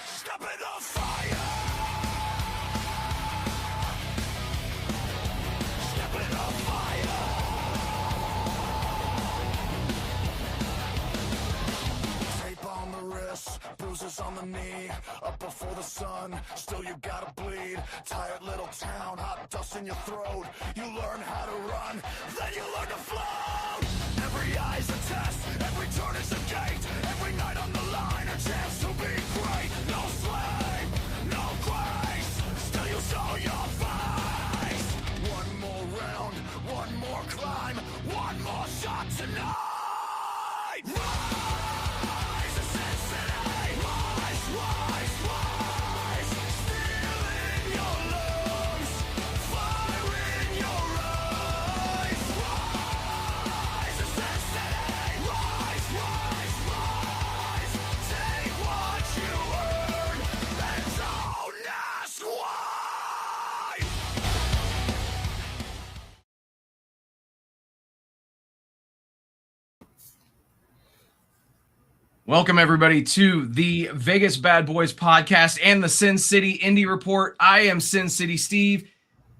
Step in the fire. Step in the fire. Tape on the wrist, bruises on the knee. Up before the sun, still you gotta bleed. Tired little town, hot dust in your throat. You learn how to run, then you learn to float. Every eye's a test, every turn is a gate. Every night on the line, a chance to be great. No slave, no grace, still you show your face. One more round, one more climb, one more shot tonight. Rise to Sin City, rise, rise, rise. Steel in your lungs, fire in your eyes. Rise to Sin City, rise, rise, rise. Take what you earn, and don't ask why. Welcome, everybody, to the Vegas Bad Boys podcast and the Sin City Indy Report. I am Sin City Steve.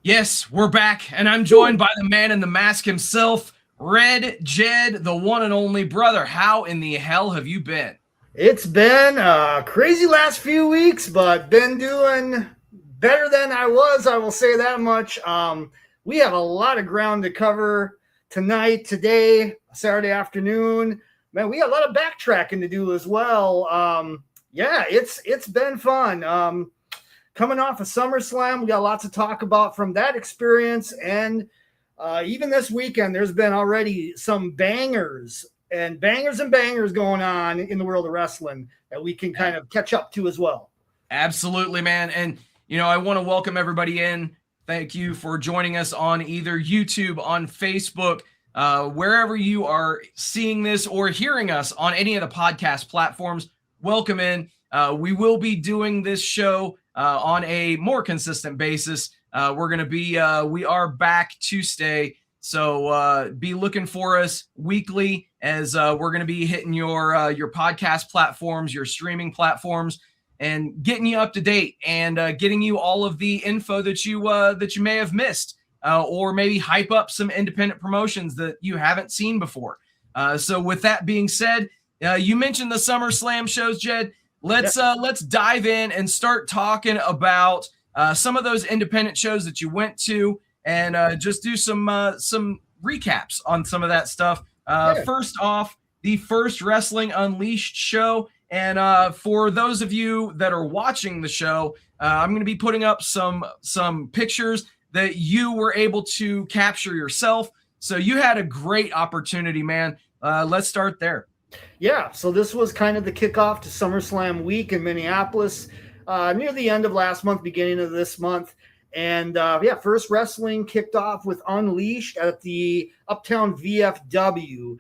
Yes, we're back, and I'm joined by the man in the mask himself, RedJed, the one and only brother. How in the hell have you been? It's been a crazy last few weeks, but been doing better than I was, I will say that much. We have a lot of ground to cover tonight, today, Saturday afternoon. Man, we got a lot of backtracking to do as well. Yeah, it's been fun. Coming off of SummerSlam, we got lots to talk about from that experience. And even this weekend, there's been already some bangers going on in the world of wrestling that we can kind of catch up to as well. Absolutely, man. And, I want to welcome everybody in. Thank you for joining us on either YouTube, on Facebook, wherever you are seeing this or hearing us on any of the podcast platforms. Welcome in. We will be doing this show on a more consistent basis. We are back to stay. So be looking for us weekly as we're going to be hitting your podcast platforms, your streaming platforms, and getting you up to date and getting you all of the info that you may have missed, or maybe hype up some independent promotions that you haven't seen before. So with that being said, you mentioned the SummerSlam shows, Jed. Let's dive in and start talking about some of those independent shows that you went to, and just do some recaps on some of that stuff. First off, the First Wrestling Unleashed show. And for those of you that are watching the show, I'm going to be putting up some pictures that you were able to capture yourself. So you had a great opportunity, man. Let's start there. Yeah, so this was kind of the kickoff to SummerSlam week in Minneapolis, near the end of last month, beginning of this month. And First Wrestling kicked off with Unleashed at the Uptown VFW.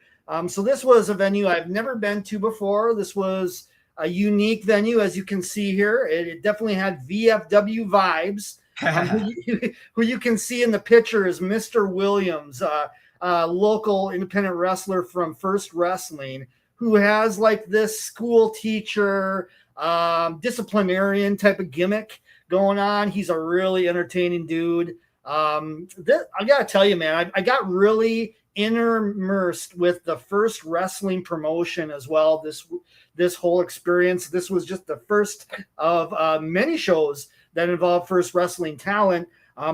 So this was a venue I've never been to before. This was a unique venue, as you can see here. It definitely had VFW vibes. Who you can see in the picture is Mr. Williams, a local independent wrestler from First Wrestling, who has like this school teacher, disciplinarian type of gimmick going on. He's a really entertaining dude. I gotta tell you, man, I got really immersed with the First Wrestling promotion as well. This whole experience. This was just the first of many shows that involved First Wrestling talent.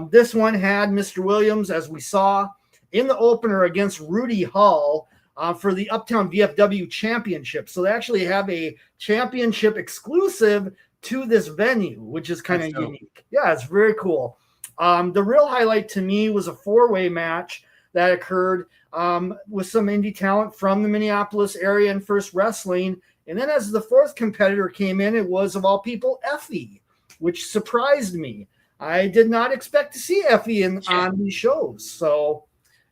This one had Mr. Williams, as we saw in the opener, against Rudy Hall for the Uptown VFW Championship. So they actually have a championship exclusive to this venue, which is kind of unique. Yeah, it's very cool. The real highlight to me was a four-way match that occurred with some indie talent from the Minneapolis area and First Wrestling. And then as the fourth competitor came in, it was, of all people, Effie, which surprised me. I did not expect to see Effie on these shows. So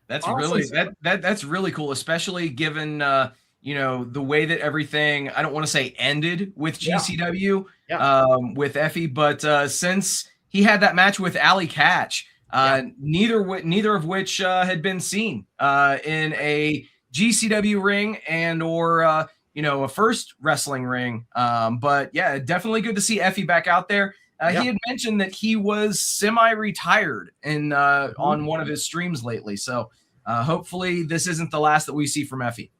that's awesome. Really that's really cool, especially given the way that everything, I don't want to say ended with GCW with Effie, but since he had that match with Allie Catch, neither of which had been seen in a GCW ring and or a First Wrestling ring. But yeah, definitely good to see Effie back out there. He had mentioned that he was semi-retired on one of his streams lately. So hopefully this isn't the last that we see from Effie.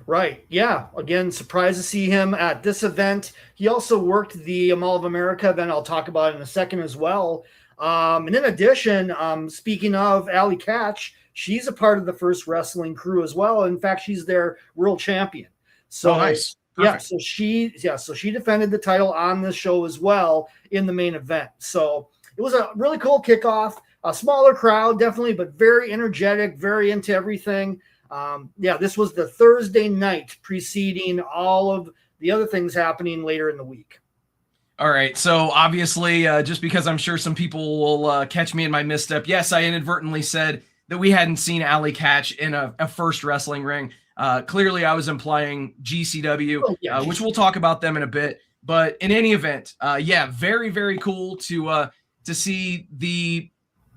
Right. Yeah. Again, surprised to see him at this event. He also worked the Mall of America event. I'll talk about it in a second as well. And in addition, speaking of Allie Katch, she's a part of the First Wrestling crew as well. In fact, she's their world champion. So nice. Perfect. So she defended the title on this show as well in the main event. So it was a really cool kickoff, a smaller crowd, definitely, but very energetic, very into everything. This was the Thursday night preceding all of the other things happening later in the week. All right. So obviously, just because I'm sure some people will catch me in my misstep. Yes, I inadvertently said that we hadn't seen Allie Katch in a First Wrestling ring. Clearly, I was implying GCW, which we'll talk about them in a bit. But in any event, very, very cool to see the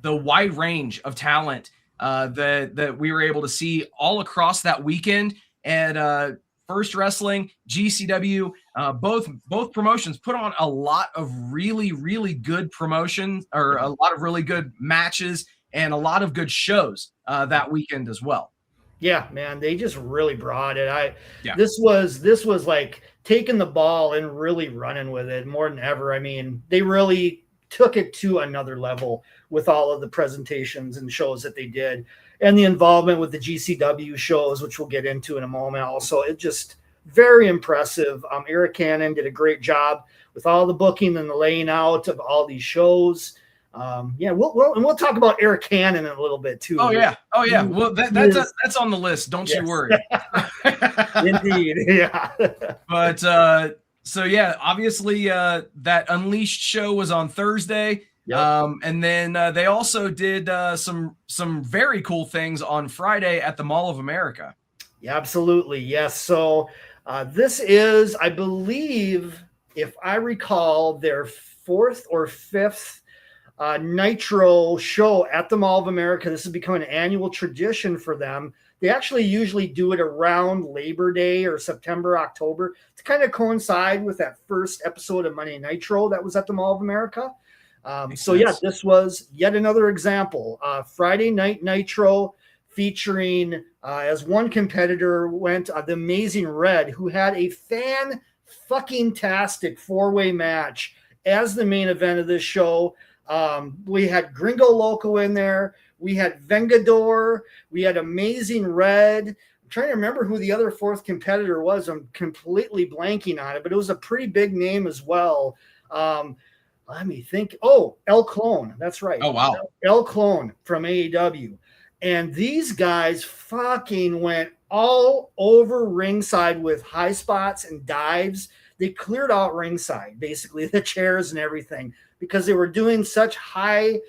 wide range of talent that we were able to see all across that weekend. And First Wrestling, GCW, both promotions put on a lot of really, really good promotions, or a lot of really good matches, and a lot of good shows that weekend as well. Yeah, man, they just really brought it. This was like taking the ball and really running with it more than ever. I mean, they really took it to another level with all of the presentations and shows that they did, and the involvement with the GCW shows, which we'll get into in a moment. Also, it just very impressive. Eric Cannon did a great job with all the booking and the laying out of all these shows. We'll talk about Eric Cannon in a little bit too. Oh yeah. Well, that's on the list. Don't you worry. Indeed. Yeah. But obviously that Unleashed show was on Thursday. Yep. And then they also did some very cool things on Friday at the Mall of America. Yeah, absolutely. Yes. So this is, I believe, if I recall, their fourth or fifth Nitro show at the Mall of America. This has become an annual tradition for them. They actually usually do it around Labor Day or September, October to kind of coincide with that first episode of Monday Nitro that was at the Mall of America. This was yet another example. Friday Night Nitro featuring, as one competitor went, the Amazing Red, who had a fan-fucking-tastic four-way match as the main event of this show. We had Gringo Loco in there. We had Vengador. We had Amazing Red. I'm trying to remember who the other fourth competitor was. I'm completely blanking on it, but it was a pretty big name as well. Let me think. Oh, El Clone. That's right. Oh, wow. El Clone from AEW. And these guys fucking went all over ringside with high spots and dives. They cleared out ringside, basically, the chairs and everything, because they were doing such high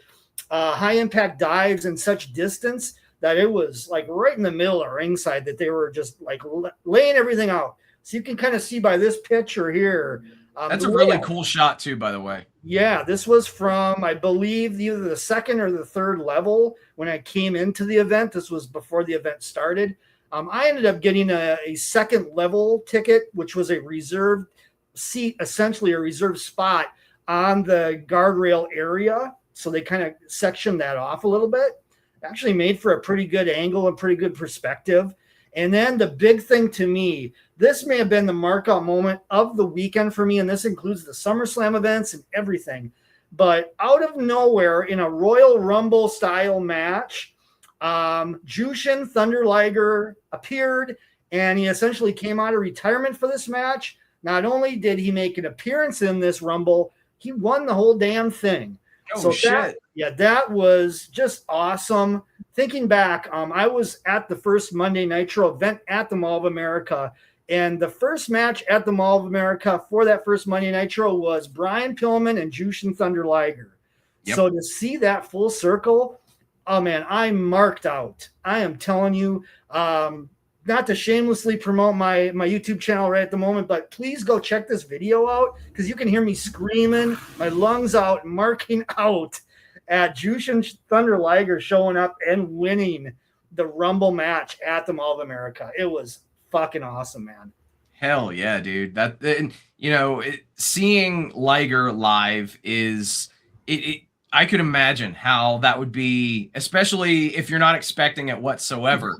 impact dives and such distance that it was like right in the middle of ringside that they were just like laying everything out. So you can kind of see by this picture here. That's a really cool shot too, by the way. Yeah, this was from, I believe, either the second or the third level when I came into the event. This was before the event started. I ended up getting a second level ticket, which was a reserved seat, essentially a reserved spot on the guardrail area. So they kind of sectioned that off a little bit. Actually made for a pretty good angle and pretty good perspective. And then the big thing to me, this may have been the mark-out moment of the weekend for me, and this includes the SummerSlam events and everything. But out of nowhere, in a Royal Rumble-style match, Jushin Thunder Liger appeared, and he essentially came out of retirement for this match. Not only did he make an appearance in this Rumble, he won the whole damn thing. Shit. That was just awesome. Thinking back, I was at the first Monday Nitro event at the Mall of America, and the first match at the Mall of America for that first Monday Nitro was Brian Pillman and Jushin Thunder Liger. Yep. So to see that full circle, oh man, I marked out. I am telling you, not to shamelessly promote my YouTube channel right at the moment, but please go check this video out because you can hear me screaming my lungs out, marking out at Jushin Thunder Liger showing up and winning the Rumble match at the Mall of America. It was fucking awesome, man. Hell yeah, dude. Seeing Liger live is I could imagine how that would be, especially if you're not expecting it whatsoever.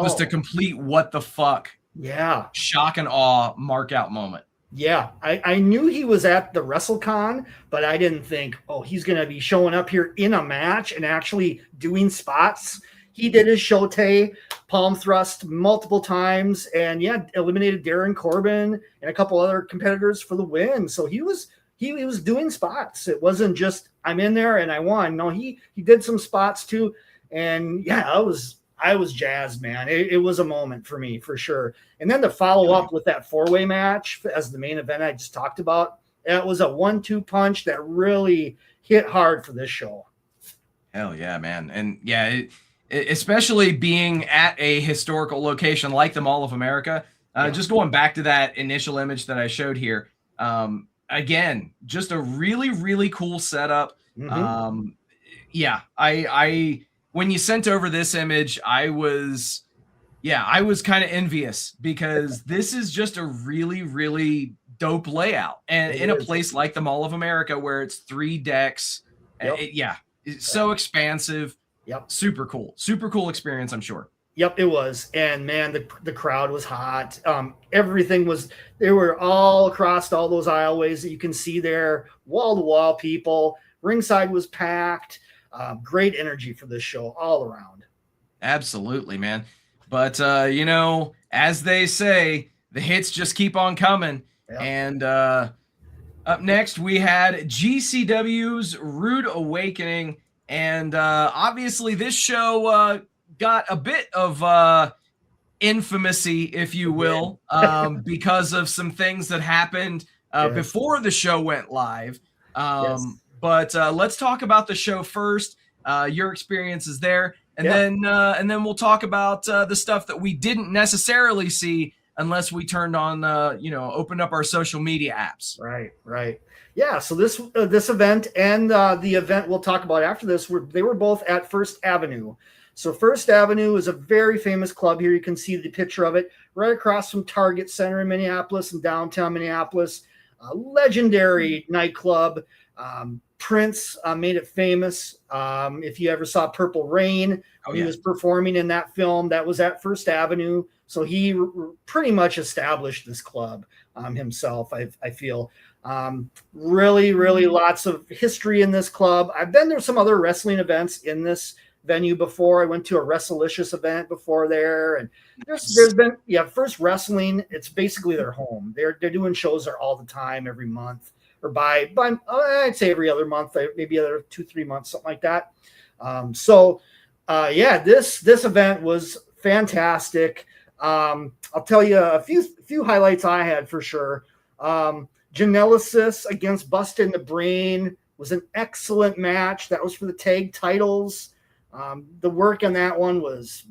Just a complete what the fuck. Yeah. Shock and awe mark out moment. Yeah. I knew he was at the WrestleCon, but I didn't think, he's going to be showing up here in a match and actually doing spots. He did his Shote palm thrust multiple times and eliminated Darren Corbin and a couple other competitors for the win. So he was doing spots. It wasn't just I'm in there and I won. No, he did some spots too. And I was jazzed, man. It was a moment for me for sure. And then to follow up with that 4-way match as the main event I just talked about, it was a 1-2 punch that really hit hard for this show. Hell yeah, man. And especially being at a historical location like the Mall of America. Just going back to that initial image that I showed here. Again, just a really, really cool setup. Mm-hmm. When you sent over this image, I was kind of envious because this is just a really, really dope layout. And in a place like the Mall of America where it's 3 decks, it's so expansive. Yep. Super cool experience, I'm sure. Yep, it was. And man, the crowd was hot. Everything was, they were all across all those aisleways that you can see there, wall to wall people. Ringside was packed. Great energy for this show all around. Absolutely, man. But, as they say, the hits just keep on coming. Yep. And up next, we had GCW's Rude Awakening. And obviously this show got a bit of infamousy, if you will, because of some things that happened before the show went live. But let's talk about the show first, your experiences there, and then we'll talk about the stuff that we didn't necessarily see unless we turned on, opened up our social media apps. Right. Yeah, so this event and the event we'll talk about after this, they were both at First Avenue. So First Avenue is a very famous club here. You can see the picture of it right across from Target Center in Minneapolis and downtown Minneapolis. A legendary nightclub. Prince made it famous. If you ever saw Purple Rain, he was performing in that film. That was at First Avenue. So he pretty much established this club himself, I feel. Really, really lots of history in this club. I've been to some other wrestling events in this venue before. I went to a Wrestlicious event before there, and there's been First Wrestling. It's basically their home. They're doing shows there all the time, every month, or by I'd say every other month, maybe other 2-3 months, something like that. This event was fantastic. I'll tell you a few highlights I had for sure. Janela against Busted in the Brain was an excellent match. That was for the tag titles. The work on that one was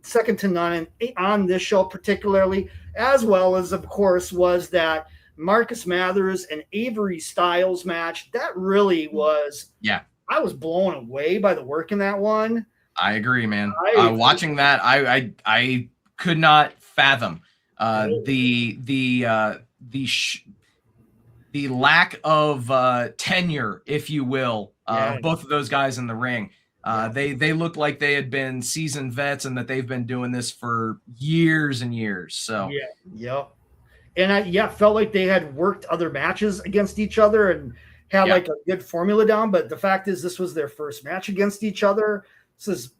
second to none on this show particularly, as well as, of course, was that Marcus Mathers and Avery Styles match. That really was, I was blown away by the work in that one. I agree, man. Watching that, I could not fathom the lack of tenure, if you will, both of those guys in the ring. They looked like they had been seasoned vets and that they've been doing this for years and years. So and I felt like they had worked other matches against each other and had like a good formula down. But the fact is, this was their first match against each other. This is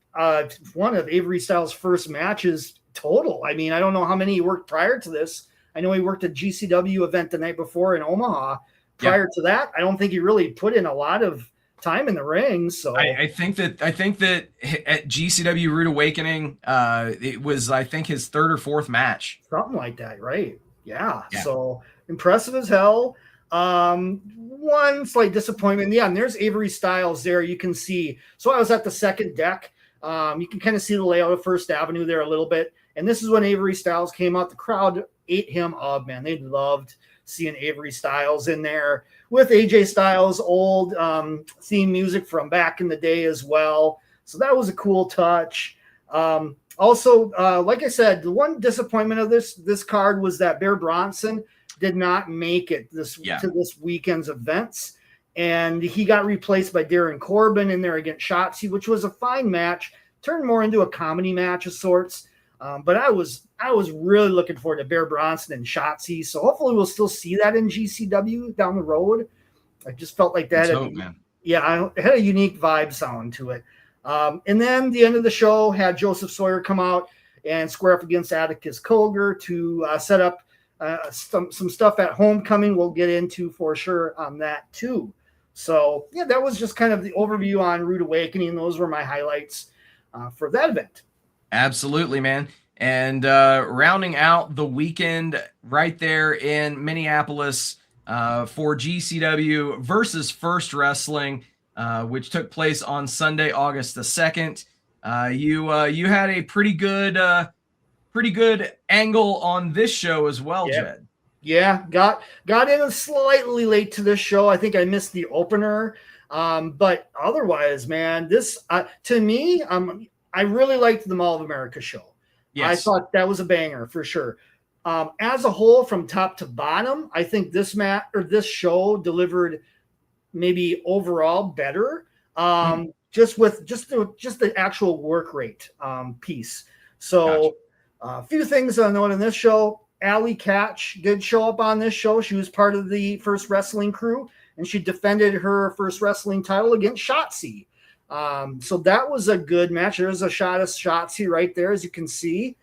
one of Avery Styles' first matches total. I mean, I don't know how many he worked prior to this. I know he worked a GCW event the night before in Omaha. Prior to that, I don't think he really put in a lot of time in the ring. So I think that at GCW Rude Awakening, it was, I think, his 3rd or 4th match. Something like that, right? Yeah. So impressive as hell. One slight disappointment. Yeah, and there's Avery Styles there. You can see. So I was at the second deck. You can kind of see the layout of First Avenue there a little bit. And this is when Avery Styles came out. The crowd ate him up, man. They loved seeing Avery Styles in there with AJ Styles' old theme music from back in the day as well. So that was a cool touch. Also, like I said, the one disappointment of this card was that Bear Bronson did not make it to this weekend's events, and he got replaced by Darren Corbin in there against Shotzi, which was a fine match, turned more into a comedy match of sorts. But I was really looking forward to Bear Bronson and Shotzi, so hopefully we'll still see that in GCW down the road. I just felt like that. It had a unique vibe sound to it. And then the end of the show had Joseph Sawyer come out and square up against Atticus Cogar to set up some stuff at Homecoming. We'll get into for sure on that too. So yeah, that was just kind of the overview on Rude Awakening. Those were my highlights for that event. Absolutely, man. And rounding out the weekend right there in Minneapolis for GCW versus First Wrestling, which took place on Sunday, August the 2nd. You had a pretty good angle on this show as well, Jed. Yeah, got in slightly late to this show. I think I missed the opener, but otherwise, man, this to me, I really liked the Mall of America show. Yes. I thought that was a banger for sure. As a whole, from top to bottom, I think this show delivered maybe overall better. Just the actual work rate piece. So a few things I note in this show. Allie Katch did show up on this show. She was part of the First Wrestling crew, and she defended her First Wrestling title against Shotzi. So that was a good match. There's a shot of Shotzi right there, as you can see.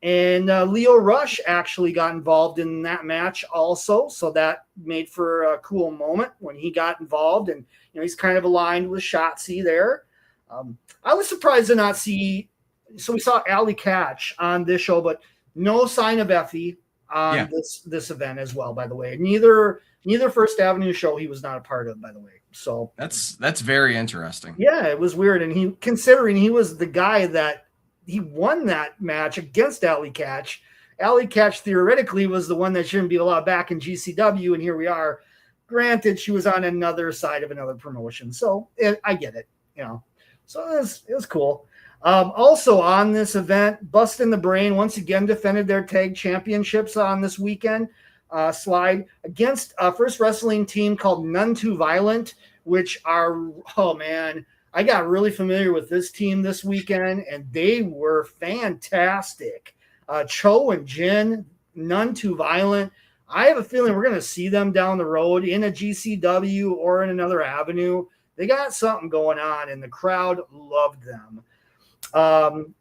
And Leo Rush actually got involved in that match also. So that made for a cool moment when he got involved. And, he's kind of aligned with Shotzi there. I was surprised to not see. So we saw Allie Katch on this show, but no sign of Effie on this event as well, by the way. Neither First Avenue show he was not a part of, by the way. So that's very interesting. Yeah, it was weird. And considering he was the guy that he won that match against Allie Katch. Allie Katch theoretically was the one that shouldn't be allowed back in GCW, and here we are. Granted, she was on another side of another promotion, so I get it, So it was cool. Also on this event, Bust in the Brain once again defended their tag championships on this weekend slide against a First Wrestling team called None Too Violent, which are, I got really familiar with this team this weekend, and they were fantastic. Cho and Jin, None Too Violent. I have a feeling we're going to see them down the road in a GCW or in another avenue. They got something going on, and the crowd loved them.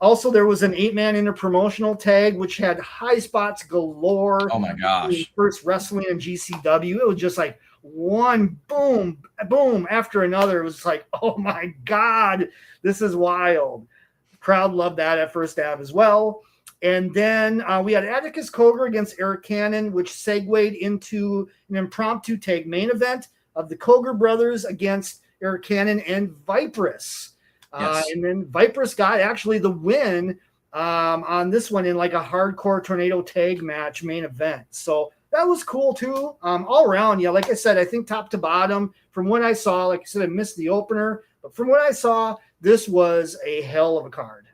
Also, there was an 8-man interpromotional tag, which had high spots galore. Oh, my gosh. First Wrestling and GCW. It was just like one boom, boom after another. It was like, oh, my God, this is wild. The crowd loved that at First Ave as well. And then we had Atticus Cogar against Eric Cannon, which segued into an impromptu tag main event of the Cogar brothers against Eric Cannon and Vipress. And then Vipress got actually the win on this one in like a hardcore tornado tag match main event. So that was cool too. All around, like I said, I think top to bottom, from what I saw, like I said, I missed the opener, but from what I saw, this was a hell of a card.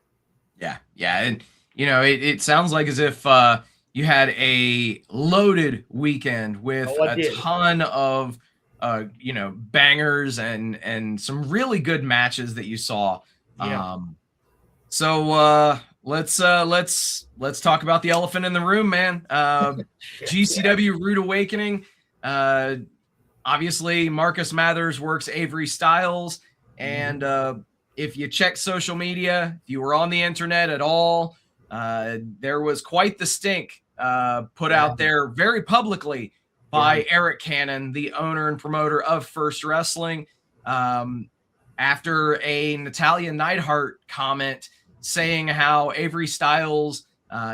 Yeah. And, it sounds like as if you had a loaded weekend with a ton of bangers and some really good matches that you saw. Yeah. So let's talk about the elephant in the room, man. GCW Rude Awakening. Obviously Marcus Mathers works Avery Styles, and if you check social media, if you were on the internet at all, there was quite the stink put out there very publicly by Eric Cannon, the owner and promoter of First Wrestling, after a Natalia Neidhart comment saying how Avery Styles,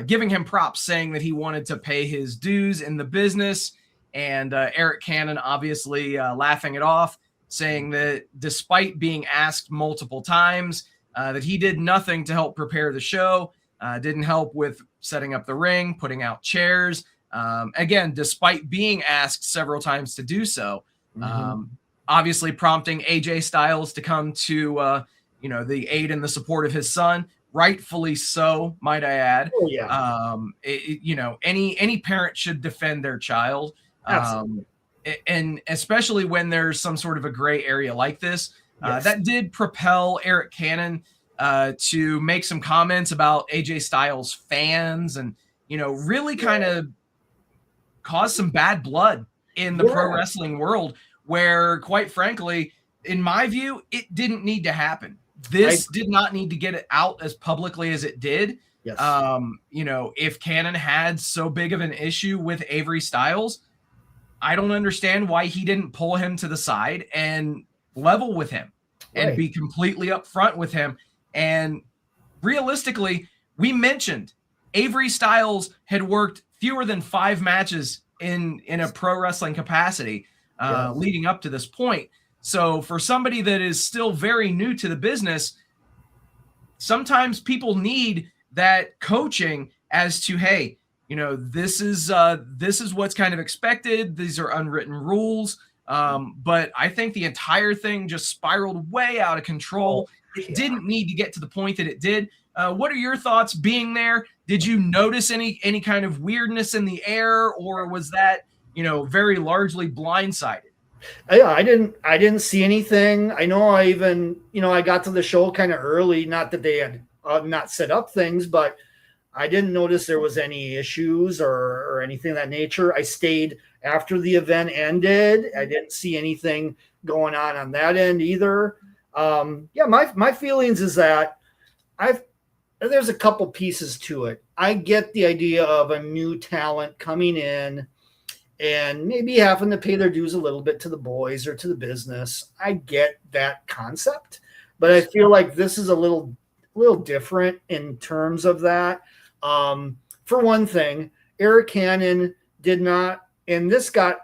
giving him props, saying that he wanted to pay his dues in the business, and Eric Cannon obviously laughing it off, saying that despite being asked multiple times, that he did nothing to help prepare the show, didn't help with setting up the ring, putting out chairs, again, despite being asked several times to do so, obviously prompting AJ Styles to come to, the aid and the support of his son. rightfully so, might I add. Oh, yeah. You know, any parent should defend their child. Absolutely. And especially when there's some sort of a gray area like this. Yes. That did propel Eric Cannon to make some comments about AJ Styles fans and, you know, really kind of cause some bad blood in the pro wrestling world where, quite frankly, in my view, it didn't need to happen. This did not need to get it out as publicly as it did. Yes. You know, if Cannon had so big of an issue with Avery Styles, I don't understand why he didn't pull him to the side and level with him and be completely upfront with him. And realistically, we mentioned Avery Styles had worked fewer than 5 matches in a pro wrestling capacity leading up to this point. So for somebody that is still very new to the business, sometimes people need that coaching as to, hey, you know, this is what's kind of expected. These are unwritten rules. But I think the entire thing just spiraled way out of control. It didn't need to get to the point that it did. What are your thoughts being there? Did you notice any kind of weirdness in the air, or was that, you know, very largely blindsided? Yeah, I didn't see anything. I know I even, you know, I got to the show kind of early, not that they had not set up things, but I didn't notice there was any issues or anything of that nature. I stayed after the event ended. I didn't see anything going on that end either. My feelings is that there's a couple pieces to it. I get the idea of a new talent coming in and maybe having to pay their dues a little bit to the Boyz or to the business. I get that concept, but I feel like this is a little different in terms of that. For one thing, Eric Cannon did not, and this got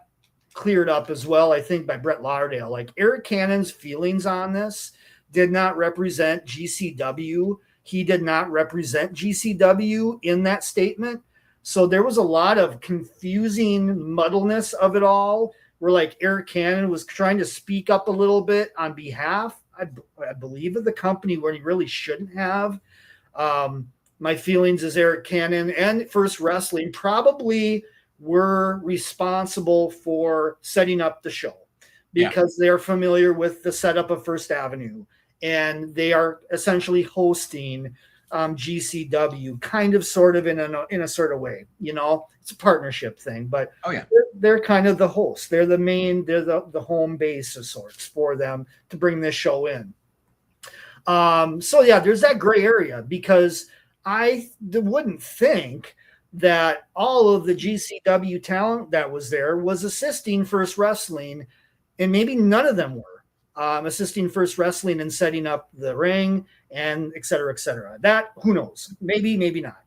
cleared up as well, I think, by Brett Lauderdale. Like, Eric Cannon's feelings on this did not represent GCW. He did not represent GCW in that statement. So there was a lot of confusing muddleness of it all, where like Eric Cannon was trying to speak up a little bit on behalf, I believe, of the company where he really shouldn't have. My feelings is Eric Cannon and First Wrestling probably were responsible for setting up the show because they're familiar with the setup of First Avenue, and they are essentially hosting GCW kind of sort of in a sort of way, you know, it's a partnership thing, but they're kind of the host. They're the main, they're the home base of sorts for them to bring this show in. There's that gray area, because I wouldn't think that all of the GCW talent that was there was assisting First Wrestling, and maybe none of them were assisting First Wrestling and setting up the ring and et cetera, et cetera. That, who knows? Maybe not.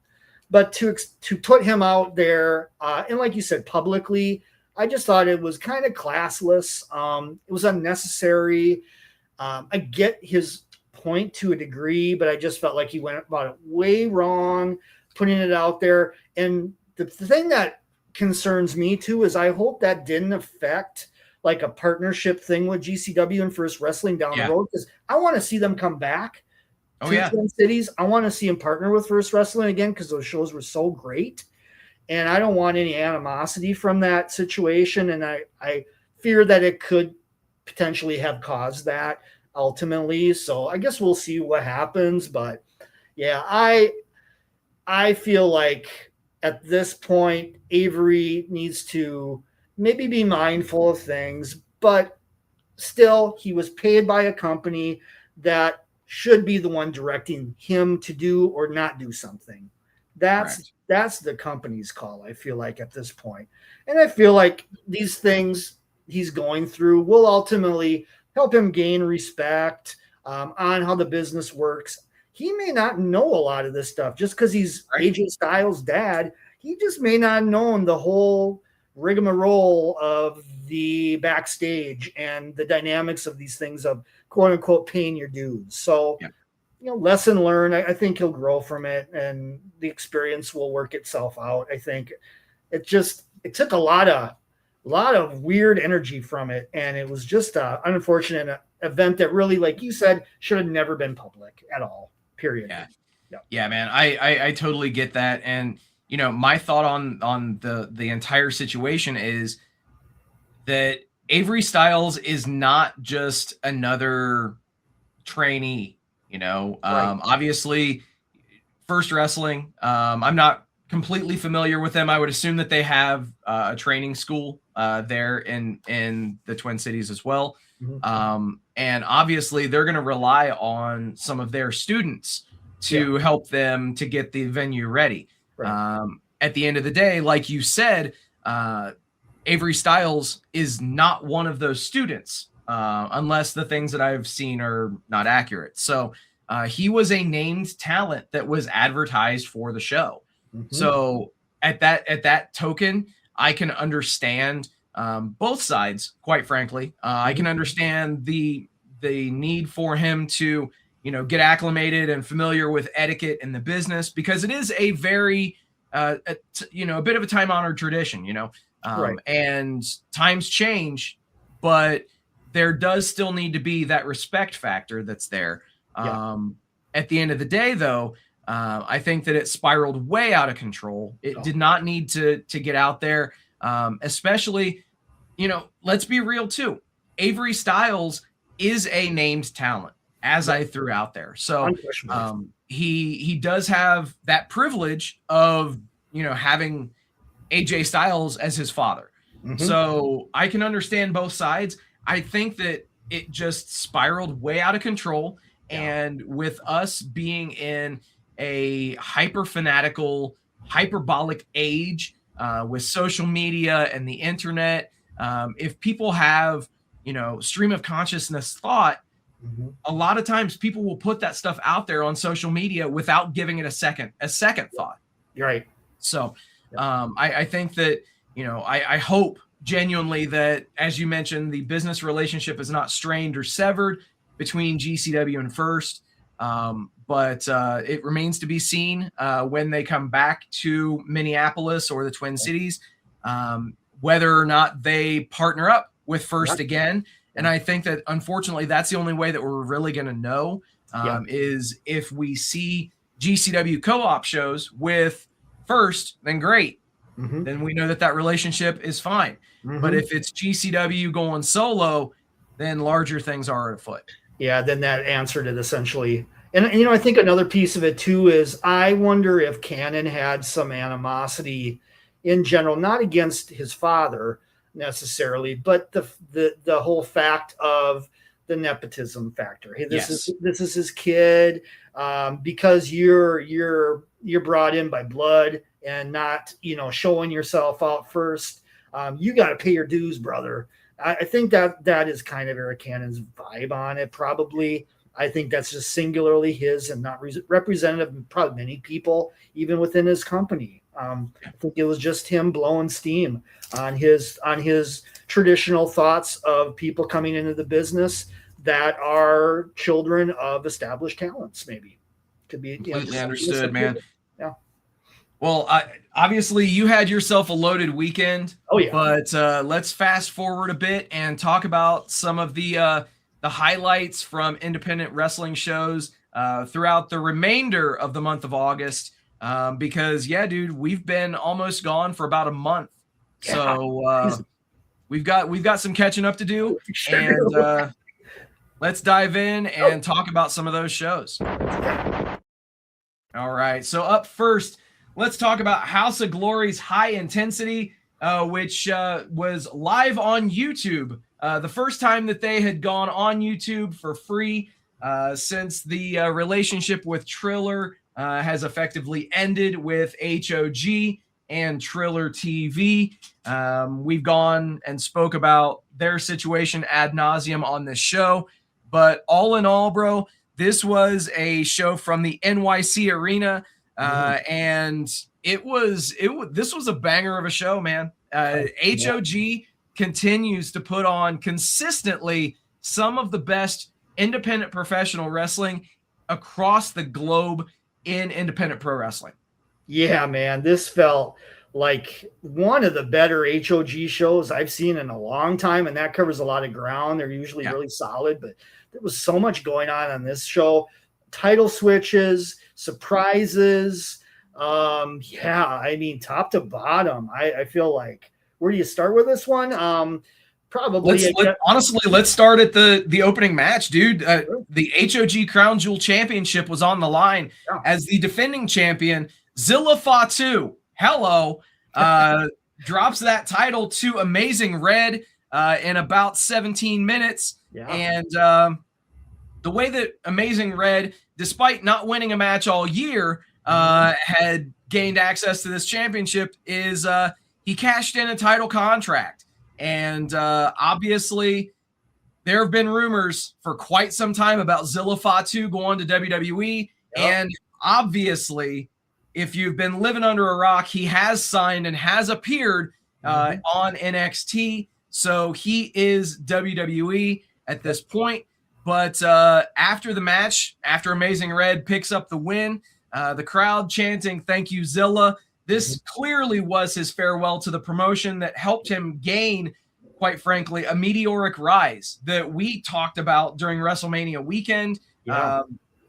But to put him out there, and like you said, publicly, I just thought it was kind of classless. It was unnecessary. I get his point to a degree, but I just felt like he went about it way wrong, putting it out there. And the thing that concerns me too is I hope that didn't affect like a partnership thing with GCW and First Wrestling down the road, because I want to see them come back to Sin Cities. I want to see them partner with First Wrestling again, because those shows were so great. And I don't want any animosity from that situation. And I fear that it could potentially have caused that ultimately. So I guess we'll see what happens. But yeah, I feel like at this point, Avery needs to maybe be mindful of things, but still, he was paid by a company that should be the one directing him to do or not do something. That's the company's call, I feel like, at this point. And I feel like these things he's going through will ultimately help him gain respect on how the business works. He may not know a lot of this stuff just because he's AJ Styles' dad. He just may not have known the whole rigmarole of the backstage and the dynamics of these things of quote unquote paying your dues. So, you know, lesson learned. I think he'll grow from it, and the experience will work itself out. I think it took a lot of weird energy from it, and it was just an unfortunate event that really, like you said, should have never been public at all. Period. Yeah. Yeah, man, I totally get that. And, my thought on the entire situation is that Avery Styles is not just another trainee, obviously First Wrestling. I'm not completely familiar with them. I would assume that they have a training school there in the Twin Cities as well. And obviously they're going to rely on some of their students to help them to get the venue ready. At the end of the day, like you said, Avery Styles is not one of those students, unless the things that I've seen are not accurate. So he was a named talent that was advertised for the show. So at that token, I can understand both sides, quite frankly. I can understand the need for him to, get acclimated and familiar with etiquette in the business, because it is a very, a bit of a time-honored tradition, and times change, but there does still need to be that respect factor that's there. At the end of the day, though, I think that it spiraled way out of control. It did not need to get out there, especially, let's be real too. Avery Styles is a named talent, as I threw out there. So he does have that privilege of, having AJ Styles as his father. So I can understand both sides. I think that it just spiraled way out of control. And with us being in a hyper fanatical, hyperbolic age with social media and the internet, if people have, stream of consciousness thought, a lot of times people will put that stuff out there on social media without giving it a second thought. Right. So I think that, I hope genuinely that, as you mentioned, the business relationship is not strained or severed between GCW and First. But it remains to be seen when they come back to Minneapolis or the Twin Cities, whether or not they partner up with First again. And I think that, unfortunately, that's the only way that we're really going to know is if we see GCW co-op shows with First, then great. Then we know that relationship is fine. But if it's GCW going solo, then larger things are afoot. Yeah, then that answered it essentially. And, I think another piece of it too is I wonder if Cannon had some animosity in general, not against his father necessarily, but the whole fact of the nepotism factor. Hey, this is his kid, because you're brought in by blood and not, showing yourself out first. You got to pay your dues, brother. I think that is kind of Eric Cannon's vibe on it, probably. I think that's just singularly his and not representative of probably many people, even within his company. I think it was just him blowing steam on his traditional thoughts of people coming into the business that are children of established talents, maybe. Could be completely understood, man. Yeah. Well, obviously you had yourself a loaded weekend. Oh yeah. But let's fast forward a bit and talk about some of the highlights from independent wrestling shows throughout the remainder of the month of August. Because dude, we've been almost gone for about a month. So we've got some catching up to do. And let's dive in and talk about some of those shows. All right. So up first, let's talk about House of Glory's High Intensity, which was live on YouTube. The first time that they had gone on YouTube for free since the relationship with Triller has effectively ended with HOG and Triller TV. We've gone and spoke about their situation ad nauseum on this show. But all in all, bro, this was a show from the NYC Arena. And this was a banger of a show, man. HOG continues to put on consistently some of the best independent professional wrestling across the globe in independent pro wrestling. Yeah, man, this felt like one of the better HOG shows I've seen in a long time, and that covers a lot of ground. They're usually really solid, but there was so much going on this show. Title switches, surprises. I mean, top to bottom, I feel like, where do you start with this one? Probably. Honestly, let's start at the opening match, dude. The HOG Crown Jewel Championship was on the line as the defending champion, Zilla Fatu. Hello. Drops that title to Amazing Red in about 17 minutes. Yeah. And the way that Amazing Red, despite not winning a match all year, had gained access to this championship is he cashed in a title contract. And obviously, there have been rumors for quite some time about Zilla Fatu going to WWE. Yep. And obviously, if you've been living under a rock, he has signed and has appeared on NXT. So he is WWE at this point. But after the match, after Amazing Red picks up the win, the crowd chanting, "Thank you, Zilla." This clearly was his farewell to the promotion that helped him gain, quite frankly, a meteoric rise that we talked about during WrestleMania weekend. Yeah.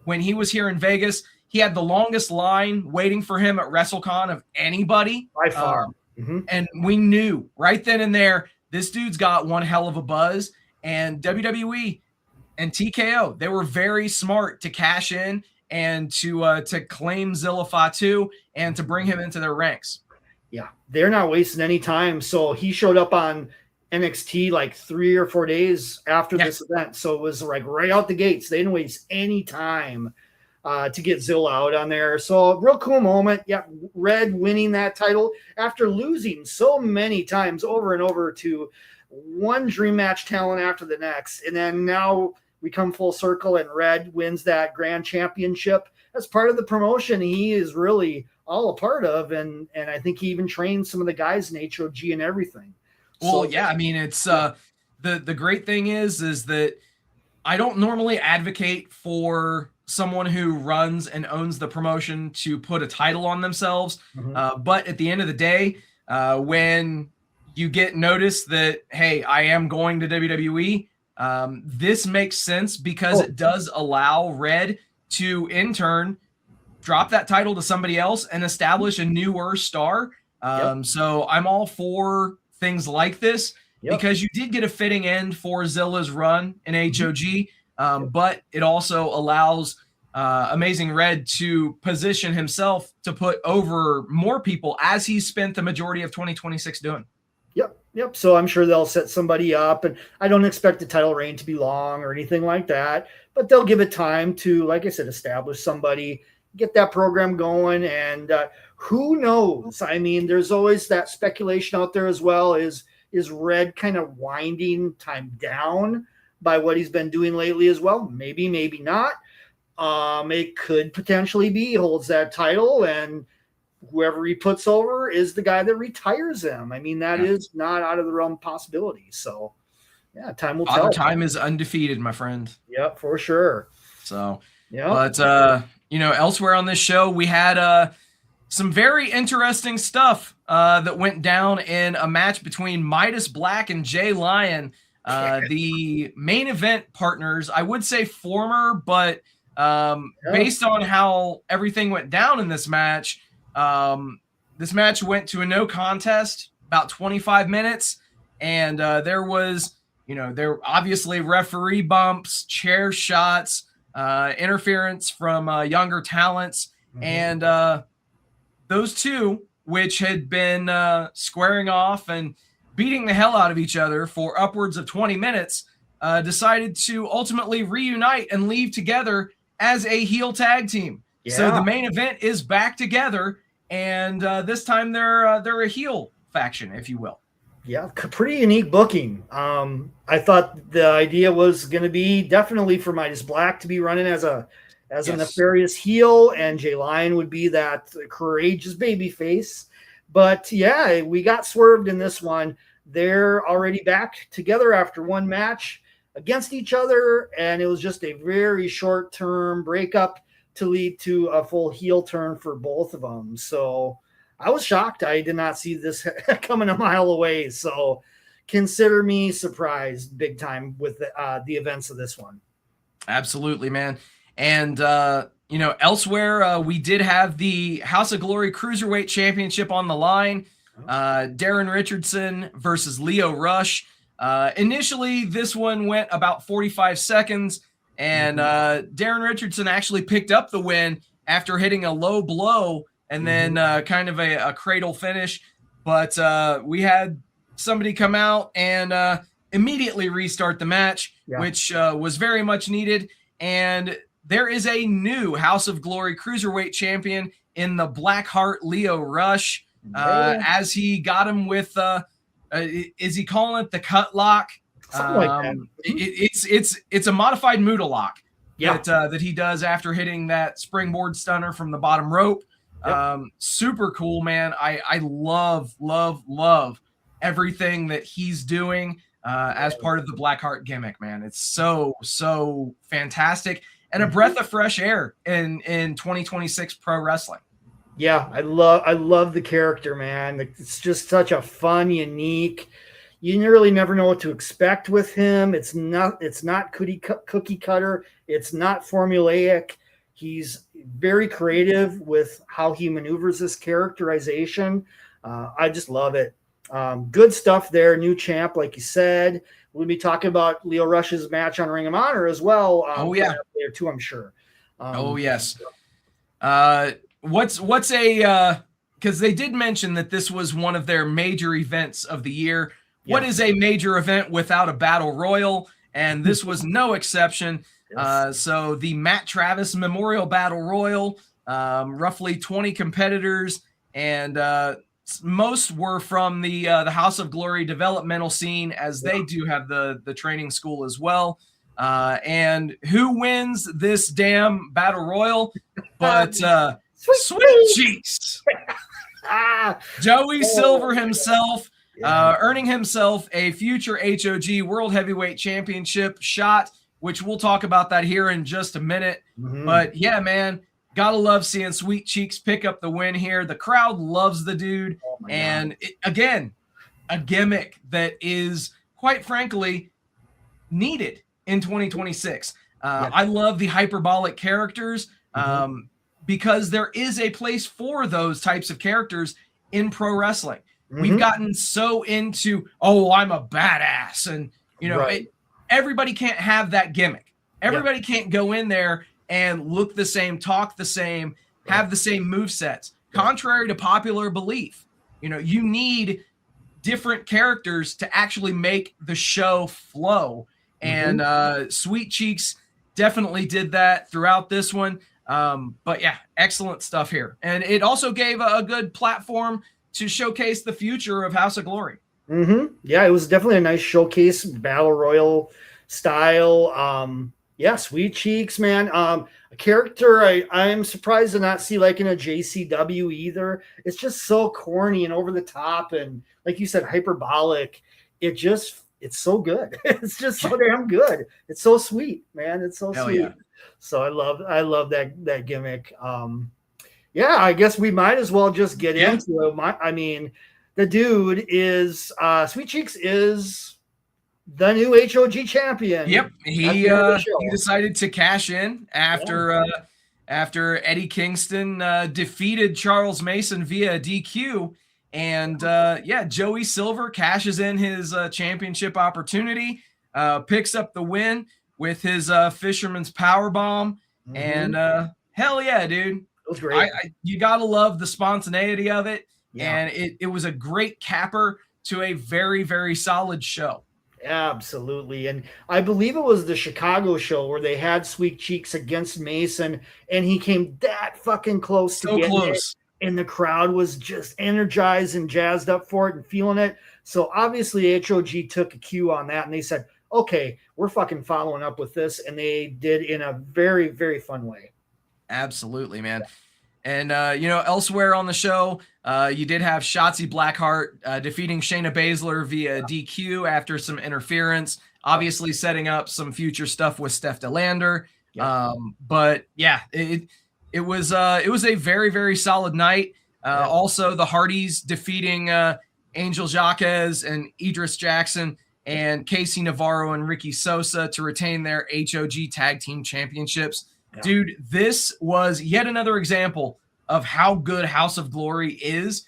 When he was here in Vegas, he had the longest line waiting for him at WrestleCon of anybody. By far. And we knew right then and there, this dude's got one hell of a buzz. And WWE and TKO, they were very smart to cash in and to claim Zilla Fatu and to bring him into their ranks. Yeah, they're not wasting any time. So he showed up on NXT like 3 or 4 days after this event. So it was like right out the gates. They didn't waste any time to get Zilla out on there. So real cool moment. Yeah, Red winning that title after losing so many times over and over to one dream match talent after the next. And then now we come full circle and Red wins that grand championship as part of the promotion he is really all a part of. And I think he even trained some of the guys in HOG and everything. Well, I mean, it's the great thing is that I don't normally advocate for someone who runs and owns the promotion to put a title on themselves. But at the end of the day, when you get notice that, hey, I am going to WWE, this makes sense because it does allow Red to in turn drop that title to somebody else and establish a newer star. So I'm all for things like this because you did get a fitting end for Zilla's run in HOG, but it also allows Amazing Red to position himself to put over more people as he spent the majority of 2026 doing. Yep. So I'm sure they'll set somebody up, and I don't expect the title reign to be long or anything like that, but they'll give it time to, like I said, establish somebody, get that program going, and who knows? I mean, there's always that speculation out there as well. Is Red kind of winding time down by what he's been doing lately as well? Maybe, maybe not. It could potentially be he holds that title and whoever he puts over is the guy that retires him. I mean, that is not out of the realm of possibility. So, time will tell. Father Time is undefeated, my friend. Yep, for sure. So, but elsewhere on this show, we had some very interesting stuff that went down in a match between Midas Black and Jay Lion, the main event partners. I would say former, but based on how everything went down in this match went to a no contest, about 25 minutes. And there was, there obviously referee bumps, chair shots, interference from younger talents. And those two, which had been squaring off and beating the hell out of each other for upwards of 20 minutes, decided to ultimately reunite and leave together as a heel tag team. So the main event is back together, and this time they're a heel faction, if you will. Yeah, pretty unique booking. I thought the idea was going to be definitely for Midas Black to be running as a nefarious heel, and Jay Lion would be that courageous baby face. But we got swerved in this one. They're already back together after one match against each other, and it was just a very short-term breakup to lead to a full heel turn for both of them. So I was shocked. I did not see this coming a mile away. So consider me surprised big time with the events of this one. Absolutely, man. And Elsewhere, we did have the House of Glory Cruiserweight Championship on the line. Darren Richardson versus Leo Rush. Initially, this one went about 45 seconds, and Darren Richardson actually picked up the win after hitting a low blow and then kind of a cradle finish. But we had somebody come out and immediately restart the match, which was very much needed. And there is a new House of Glory Cruiserweight champion in the Blackheart Leo Rush, as he got him with, is he calling it the cut lock? Something like that. It's a modified Muda lock that he does after hitting that springboard stunner from the bottom rope. Super cool, man. I love everything that he's doing as part of the Blackheart gimmick, man. It's so fantastic. And a breath of fresh air in 2026 pro wrestling. Yeah, I love the character, man. It's just such a fun, unique. You really never know what to expect with him. It's not cookie cutter. It's not formulaic. He's very creative with how he maneuvers this characterization. I just love it. Good stuff there. New champ, like you said. We'll be talking about Leo Rush's match on Ring of Honor as well. There too, I'm sure. Yes. What's a because they did mention that this was one of their major events of the year. What is a major event without a battle royal? And this was no exception. So the Matt Travis Memorial Battle Royal, roughly 20 competitors, and most were from the House of Glory developmental scene, as they do have the training school as well. And who wins this damn battle royal but Sweet Cheeks? Joey Silver himself, earning himself a future HOG World Heavyweight Championship shot, which we'll talk about that here in just a minute. But yeah, man, gotta love seeing Sweet Cheeks pick up the win here. The crowd loves the dude. And again, a gimmick that is, quite frankly, needed in 2026. I love the hyperbolic characters because there is a place for those types of characters in pro wrestling. We've gotten so into, I'm a badass. And, everybody can't have that gimmick. Everybody can't go in there and look the same, talk the same, have the same movesets. Contrary to popular belief, you need different characters to actually make the show flow. And Sweet Cheeks definitely did that throughout this one. But yeah, excellent stuff here. And it also gave a good platform to showcase the future of House of Glory. Yeah, it was definitely a nice showcase, battle royal style. Sweet Cheeks, man. A character I'm surprised to not see like in a JCW either. It's just so corny and over the top, and like you said, hyperbolic. It's so good. It's just so damn good. It's so sweet, man. It's so sweet. Yeah. So I love that gimmick. I guess we might as well just get into it. The dude is Sweet Cheeks is the new HOG champion. Yep. He decided to cash in after Eddie Kingston defeated Charles Mason via DQ. And Joey Silver cashes in his championship opportunity, picks up the win with his fisherman's power bomb. And hell yeah, dude. It was great. You gotta love the spontaneity of it. And it was a great capper to a very, very solid show. Absolutely. And I believe it was the Chicago show where they had Sweet Cheeks against Mason, and he came that fucking close to getting it. And the crowd was just energized and jazzed up for it and feeling it. So obviously HOG took a cue on that, and they said, okay, we're fucking following up with this. And they did in a very, very fun way. Absolutely, man. And, elsewhere on the show, you did have Shotzi Blackheart defeating Shayna Baszler via DQ after some interference, obviously setting up some future stuff with Steph DeLander. But yeah, it was a very, very solid night. Also, the Hardys defeating Angel Jacques and Idris Jackson and Casey Navarro and Ricky Sosa to retain their HOG tag team championships. Dude, this was yet another example of how good House of Glory is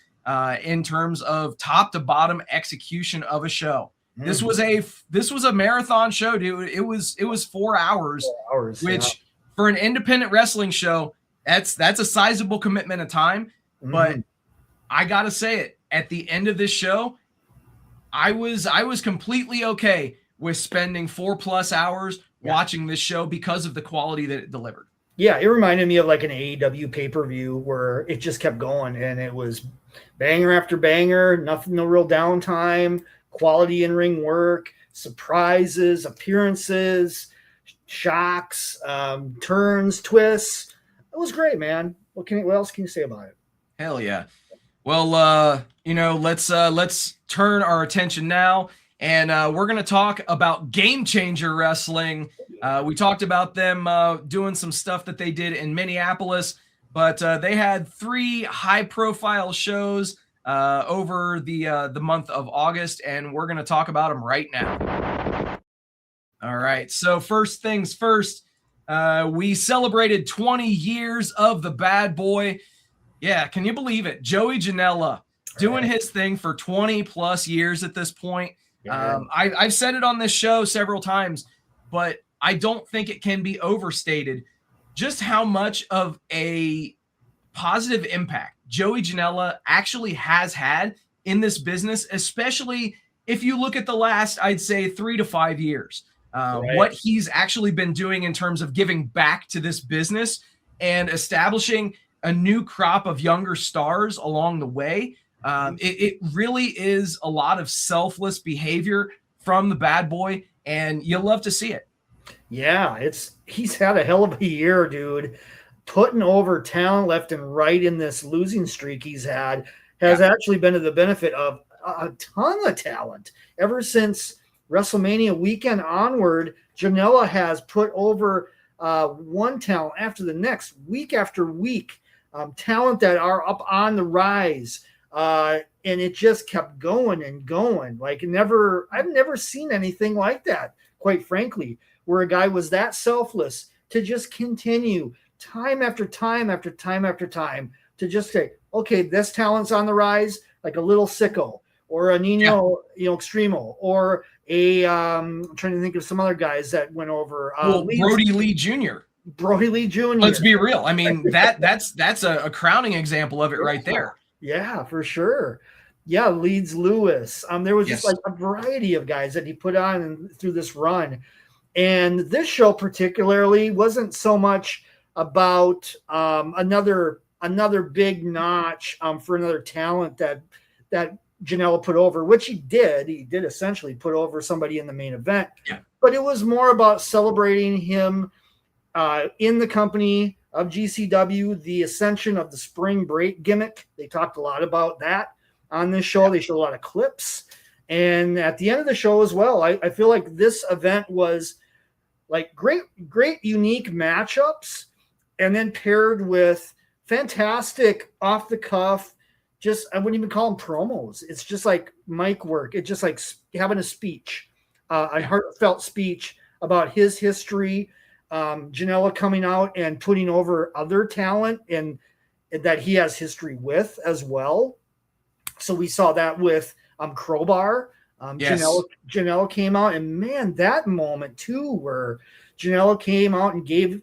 in terms of top to bottom execution of a show. This was a marathon show, dude. It was 4 hours, 4 hours, which for an independent wrestling show, that's a sizable commitment of time. But I gotta say it, at the end of this show, I was completely okay with spending 4+ hours watching this show because of the quality that it delivered. Yeah, it reminded me of like an AEW pay-per-view where it just kept going and it was banger after banger, no real downtime, quality in-ring work, surprises, appearances, shocks, turns, twists. It was great, man. What else can you say about it? Hell yeah. Well, let's turn our attention now, and we're going to talk about Game Changer Wrestling. We talked about them doing some stuff that they did in Minneapolis, but they had 3 high-profile shows over the month of August, and we're going to talk about them right now. All right, so first things first, we celebrated 20 years of the bad boy. Yeah, can you believe it? Joey Janela doing his thing for 20+ years at this point. I've said it on this show several times, but I don't think it can be overstated just how much of a positive impact Joey Janela actually has had in this business, especially if you look at the last, I'd say 3 to 5 years. What he's actually been doing in terms of giving back to this business and establishing a new crop of younger stars along the way. It really is a lot of selfless behavior from the bad boy, and you'll love to see it. Yeah, he's had a hell of a year, dude. Putting over talent left and right in this losing streak he's had has actually been to the benefit of a ton of talent. Ever since WrestleMania weekend onward, Janela has put over one talent after the next, week after week. Talent that are up on the rise, and it just kept going and going. Like I've never seen anything like that, quite frankly, where a guy was that selfless to just continue time after time after time after time to just say, okay, this talent's on the rise, like a little Sicko or a Nino, Extremo, or I'm trying to think of some other guys that went over. Brody Lee Jr. Brody Lee Jr. Let's be real. I mean, that's a crowning example of it right there. Yeah, for sure. Yeah, Leeds Lewis. There was just like a variety of guys that he put on through this run. And this show particularly wasn't so much about another big notch for another talent that Janela put over, which he did. He did essentially put over somebody in the main event. Yeah. But it was more about celebrating him in the company of GCW, the ascension of the spring break gimmick. They talked a lot about that on this show. They showed a lot of clips. And at the end of the show as well, I feel like this event was like great, unique matchups, and then paired with fantastic off the cuff, just, I wouldn't even call them promos. It's just like mic work. It's just like having a speech, a heartfelt speech about his history. Janela coming out and putting over other talent and that he has history with as well. So we saw that with Crowbar. Janela came out, and man, that moment too, where Janela came out and gave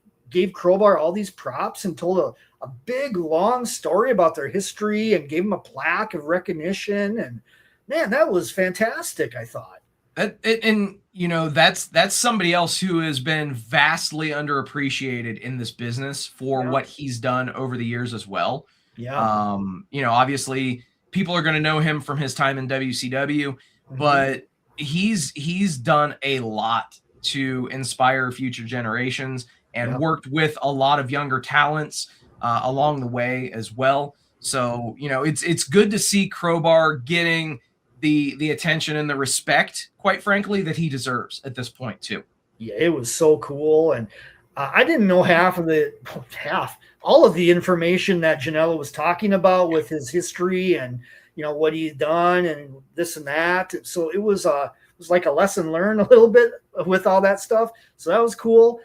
Crowbar all these props and told a big long story about their history and gave him a plaque of recognition. And man, that was fantastic, I thought. That's somebody else who has been vastly underappreciated in this business for what he's done over the years as well. Yeah. Obviously people are going to know him from his time in WCW, but he's done a lot to inspire future generations and worked with a lot of younger talents along the way as well. So, it's good to see Crowbar getting the attention and the respect, quite frankly, that he deserves at this point too. Yeah, it was so cool. And I didn't know all of the information that Janela was talking about with his history and, what he's done and this and that. So it was like a lesson learned a little bit with all that stuff. So that was cool.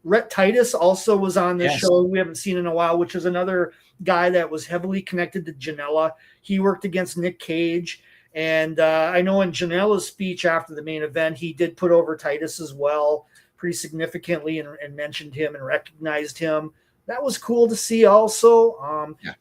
Rhett Titus also was on this Yes. show. We haven't seen in a while, which is another guy that was heavily connected to Janela. He worked against Nick Cage. And I know in Janela's speech after the main event, he did put over Titus as well pretty significantly and mentioned him and recognized him. That was cool to see also.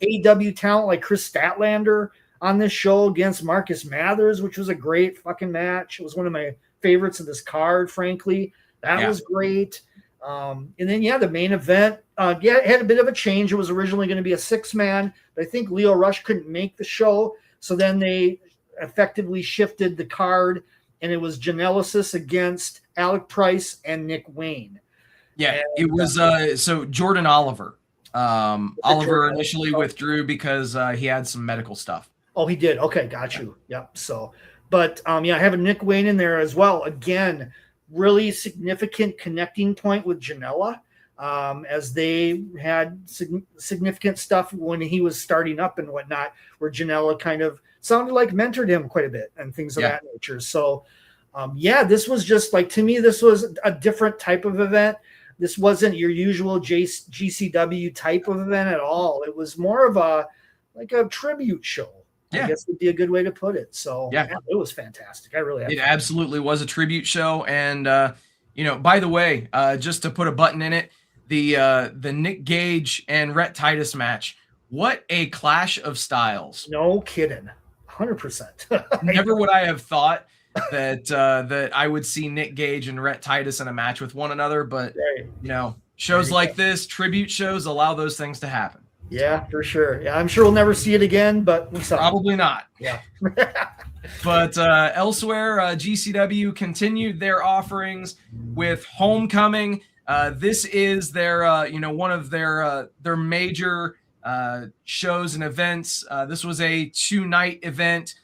AEW talent like Chris Statlander on this show against Marcus Mathers, which was a great fucking match. It was one of my favorites of this card, frankly. That was great. And then, the main event, it had a bit of a change. It was originally going to be a 6-man, but I think Leo Rush couldn't make the show. So then they effectively shifted the card, and it was Janelasis against Alec Price and Nick Wayne. Yeah, and it was so Jordan Oliver. Oliver initially withdrew because he had some medical stuff. Oh, he did. Okay, got you. Yep. So, but having Nick Wayne in there as well. Again, really significant connecting point with Janela, as they had significant stuff when he was starting up and whatnot, where Janela kind of sounded like mentored him quite a bit and things of that nature. So, this was just like, to me, this was a different type of event. This wasn't your usual GCW type of event at all. It was more of a tribute show. I guess would be a good way to put it. So it was fantastic. I really it absolutely was a tribute show. And by the way, just to put a button in it, the Nick Gage and Rhett Titus match, what a clash of styles. No kidding. 100%. Never would I have thought that I would see Nick Gage and Rhett Titus in a match with one another, but shows like this, tribute shows, allow those things to happen. Yeah, for sure. Yeah, I'm sure we'll never see it again, but we saw probably not. Yeah. But elsewhere, GCW continued their offerings with Homecoming. This is their one of their major shows and events. This was a 2-night event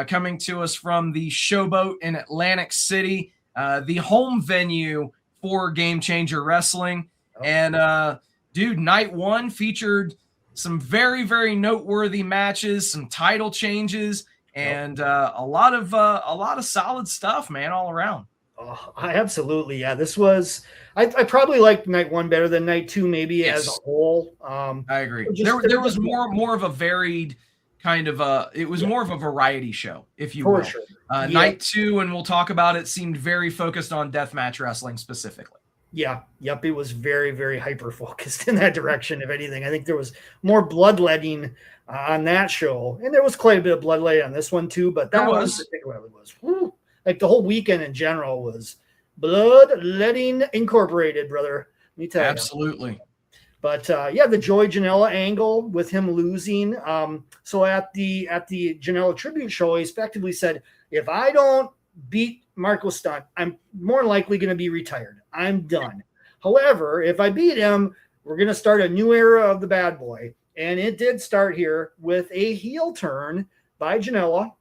coming to us from the Showboat in Atlantic City, the home venue for Game Changer Wrestling. And night 1 featured some very, very noteworthy matches, some title changes, and a lot of solid stuff, man, all around. Oh, absolutely. Yeah, this was, I probably liked night 1 better than night 2, maybe as a whole. I agree. There was more of a varied kind of more of a variety show, if you will. Sure. Night 2, and we'll talk about it, seemed very focused on deathmatch wrestling specifically. Yeah. Yep. It was very, very hyper focused in that direction. If anything, I think there was more bloodletting on that show, and there was quite a bit of bloodletting on this one too. But that was whew, like the whole weekend in general was bloodletting incorporated, brother. Let me tell you. Absolutely. But the Joey Janela angle with him losing. So at the Janela tribute show, he effectively said, "If I don't beat Marco Stunt, I'm more likely going to be retired. I'm done. However, if I beat him, we're going to start a new era of the bad boy." And it did start here with a heel turn by Janela.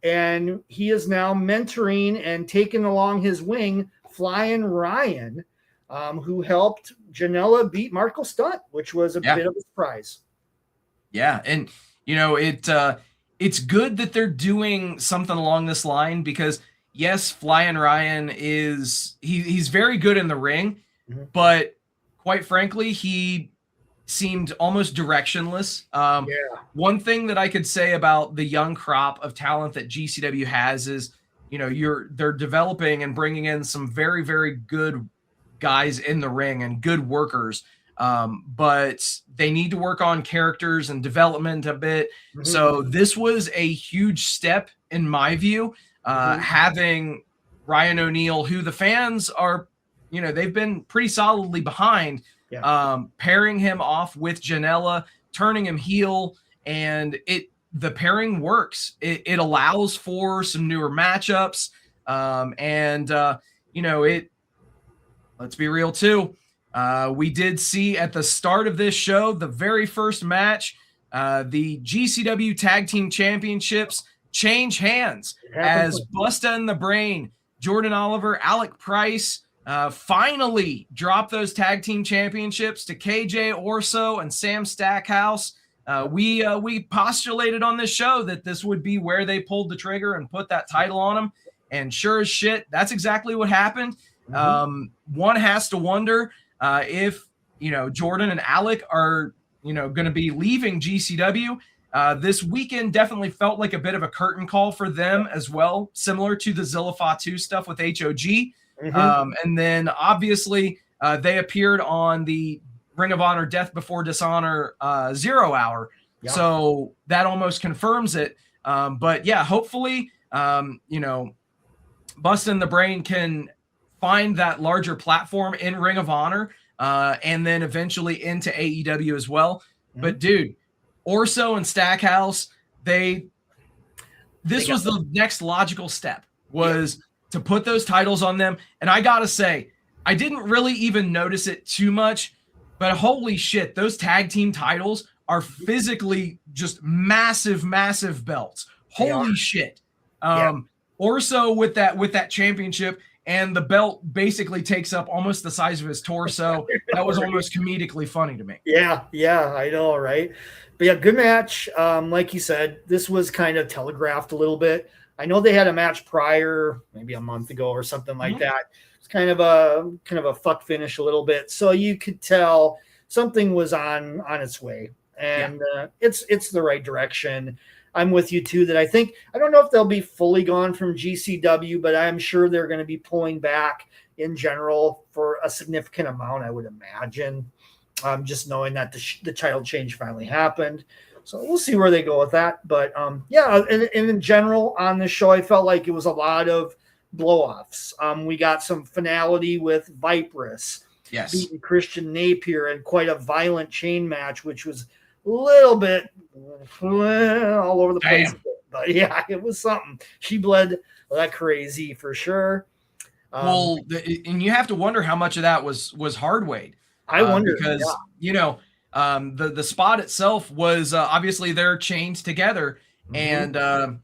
And he is now mentoring and taking along his wing Flying Ryan, who helped Janela beat Marco Stunt, which was a bit of a surprise. Yeah. And, it's good that they're doing something along this line because, yes, Flying Ryan he's very good in the ring, but quite frankly, he seemed almost directionless. One thing that I could say about the young crop of talent that GCW has is, they're developing and bringing in some very, very good guys in the ring and good workers. But they need to work on characters and development a bit. So this was a huge step in my view. Having Ryan O'Neal, who the fans are, they've been pretty solidly behind, pairing him off with Janela, turning him heel, and the pairing works. It allows for some newer matchups. Let's be real too. We did see at the start of this show, the very first match, the GCW Tag Team Championships change hands as Busta and the Brain, Jordan Oliver, Alec Price finally dropped those tag team championships to KJ Orso and Sam Stackhouse. We postulated on this show that this would be where they pulled the trigger and put that title on them. And sure as shit, that's exactly what happened. One has to wonder if, Jordan and Alec are, going to be leaving GCW. This weekend definitely felt like a bit of a curtain call for them as well, similar to the Zilla Fatu stuff with HOG. And then obviously they appeared on the Ring of Honor Death Before Dishonor 0 hour. Yeah. So that almost confirms it. But yeah, hopefully, Bustin' the Brain can find that larger platform in Ring of Honor and then eventually into AEW as well. But dude, Orso and Stackhouse, this was the next logical step, was to put those titles on them. And I gotta say, I didn't really even notice it too much, but holy shit, those tag team titles are physically just massive, massive belts. Holy shit. Orso with that championship, and the belt basically takes up almost the size of his torso. That was almost comedically funny to me. Yeah, I know, right? But yeah, good match. Like you said, this was kind of telegraphed a little bit. I know they had a match prior, maybe a month ago or something like that. It's kind of a fuck finish a little bit. So you could tell something was on its way. And it's the right direction. I'm with you too, that I don't know if they'll be fully gone from GCW, but I'm sure they're going to be pulling back in general for a significant amount, I would imagine. Just knowing that the child change finally happened. So we'll see where they go with that. But and in general on this show, I felt like it was a lot of blow-offs. We got some finality with Viperous. Yes. Beating Christian Napier in quite a violent chain match, which was a little bit all over the place. But yeah, it was something. She bled like crazy for sure. And you have to wonder how much of that was hard weight. I wonder because the spot itself was obviously they're chained together, and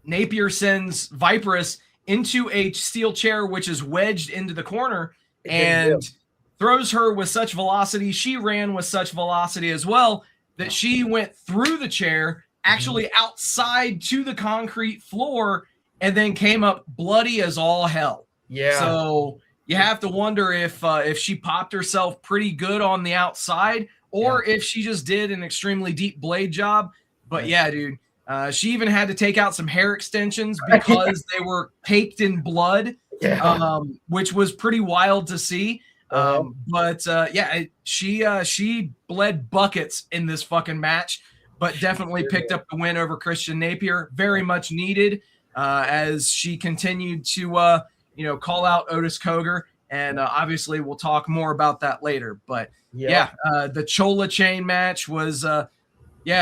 Napier sends Viperous into a steel chair which is wedged into the corner and throws her with such velocity. She ran with such velocity as well that she went through the chair, actually outside to the concrete floor, and then came up bloody as all hell. Yeah. So you have to wonder if she popped herself pretty good on the outside, or if she just did an extremely deep blade job. But yeah, dude, she even had to take out some hair extensions because they were caked in blood, which was pretty wild to see. She bled buckets in this fucking match, but definitely picked up the win over Christian Napier. Very much needed as she continued to call out Otis Koger, and obviously we'll talk more about that later. But the Chola chain match was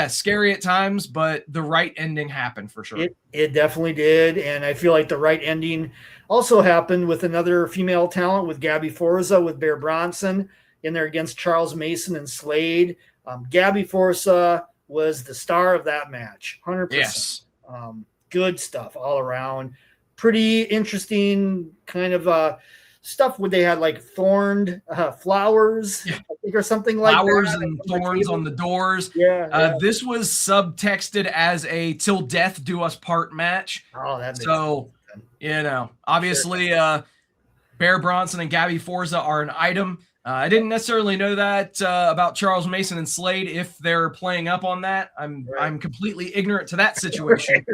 scary at times, but the right ending happened for sure. It definitely did, and I feel like the right ending also happened with another female talent, with Gabby Forza with Bear Bronson in there against Charles Mason and Slade. Gabby Forza was the star of that match, 100%. Yes. Good stuff all around. Pretty interesting kind of stuff where they had like thorned flowers, I think, or something like flowers that. And thorns on the doors. This was subtexted as a "till death do us part" match. Oh, that makes sense. Obviously, Bear Bronson and Gabby Forza are an item. I didn't necessarily know that about Charles Mason and Slade, if they're playing up on that. I'm completely ignorant to that situation.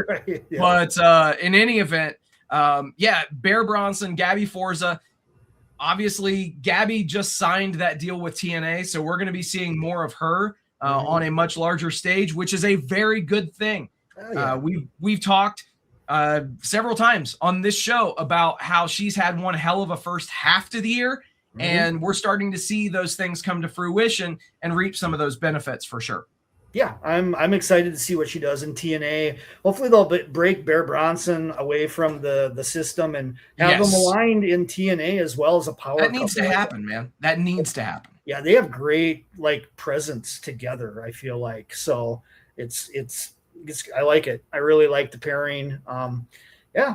But in any event, Bear Bronson, Gabby Forza. Obviously, Gabby just signed that deal with TNA, so we're going to be seeing more of her on a much larger stage, which is a very good thing. We've talked several times on this show about how she's had one hell of a first half to the year, and we're starting to see those things come to fruition and reap some of those benefits for sure. Yeah, I'm excited to see what she does in TNA. Hopefully they'll break Bear Bronson away from the system and have them aligned in TNA as well as a power. That needs to happen, man. That needs to happen. Yeah, they have great presence together, I feel like. So it's I like it. I really like the pairing.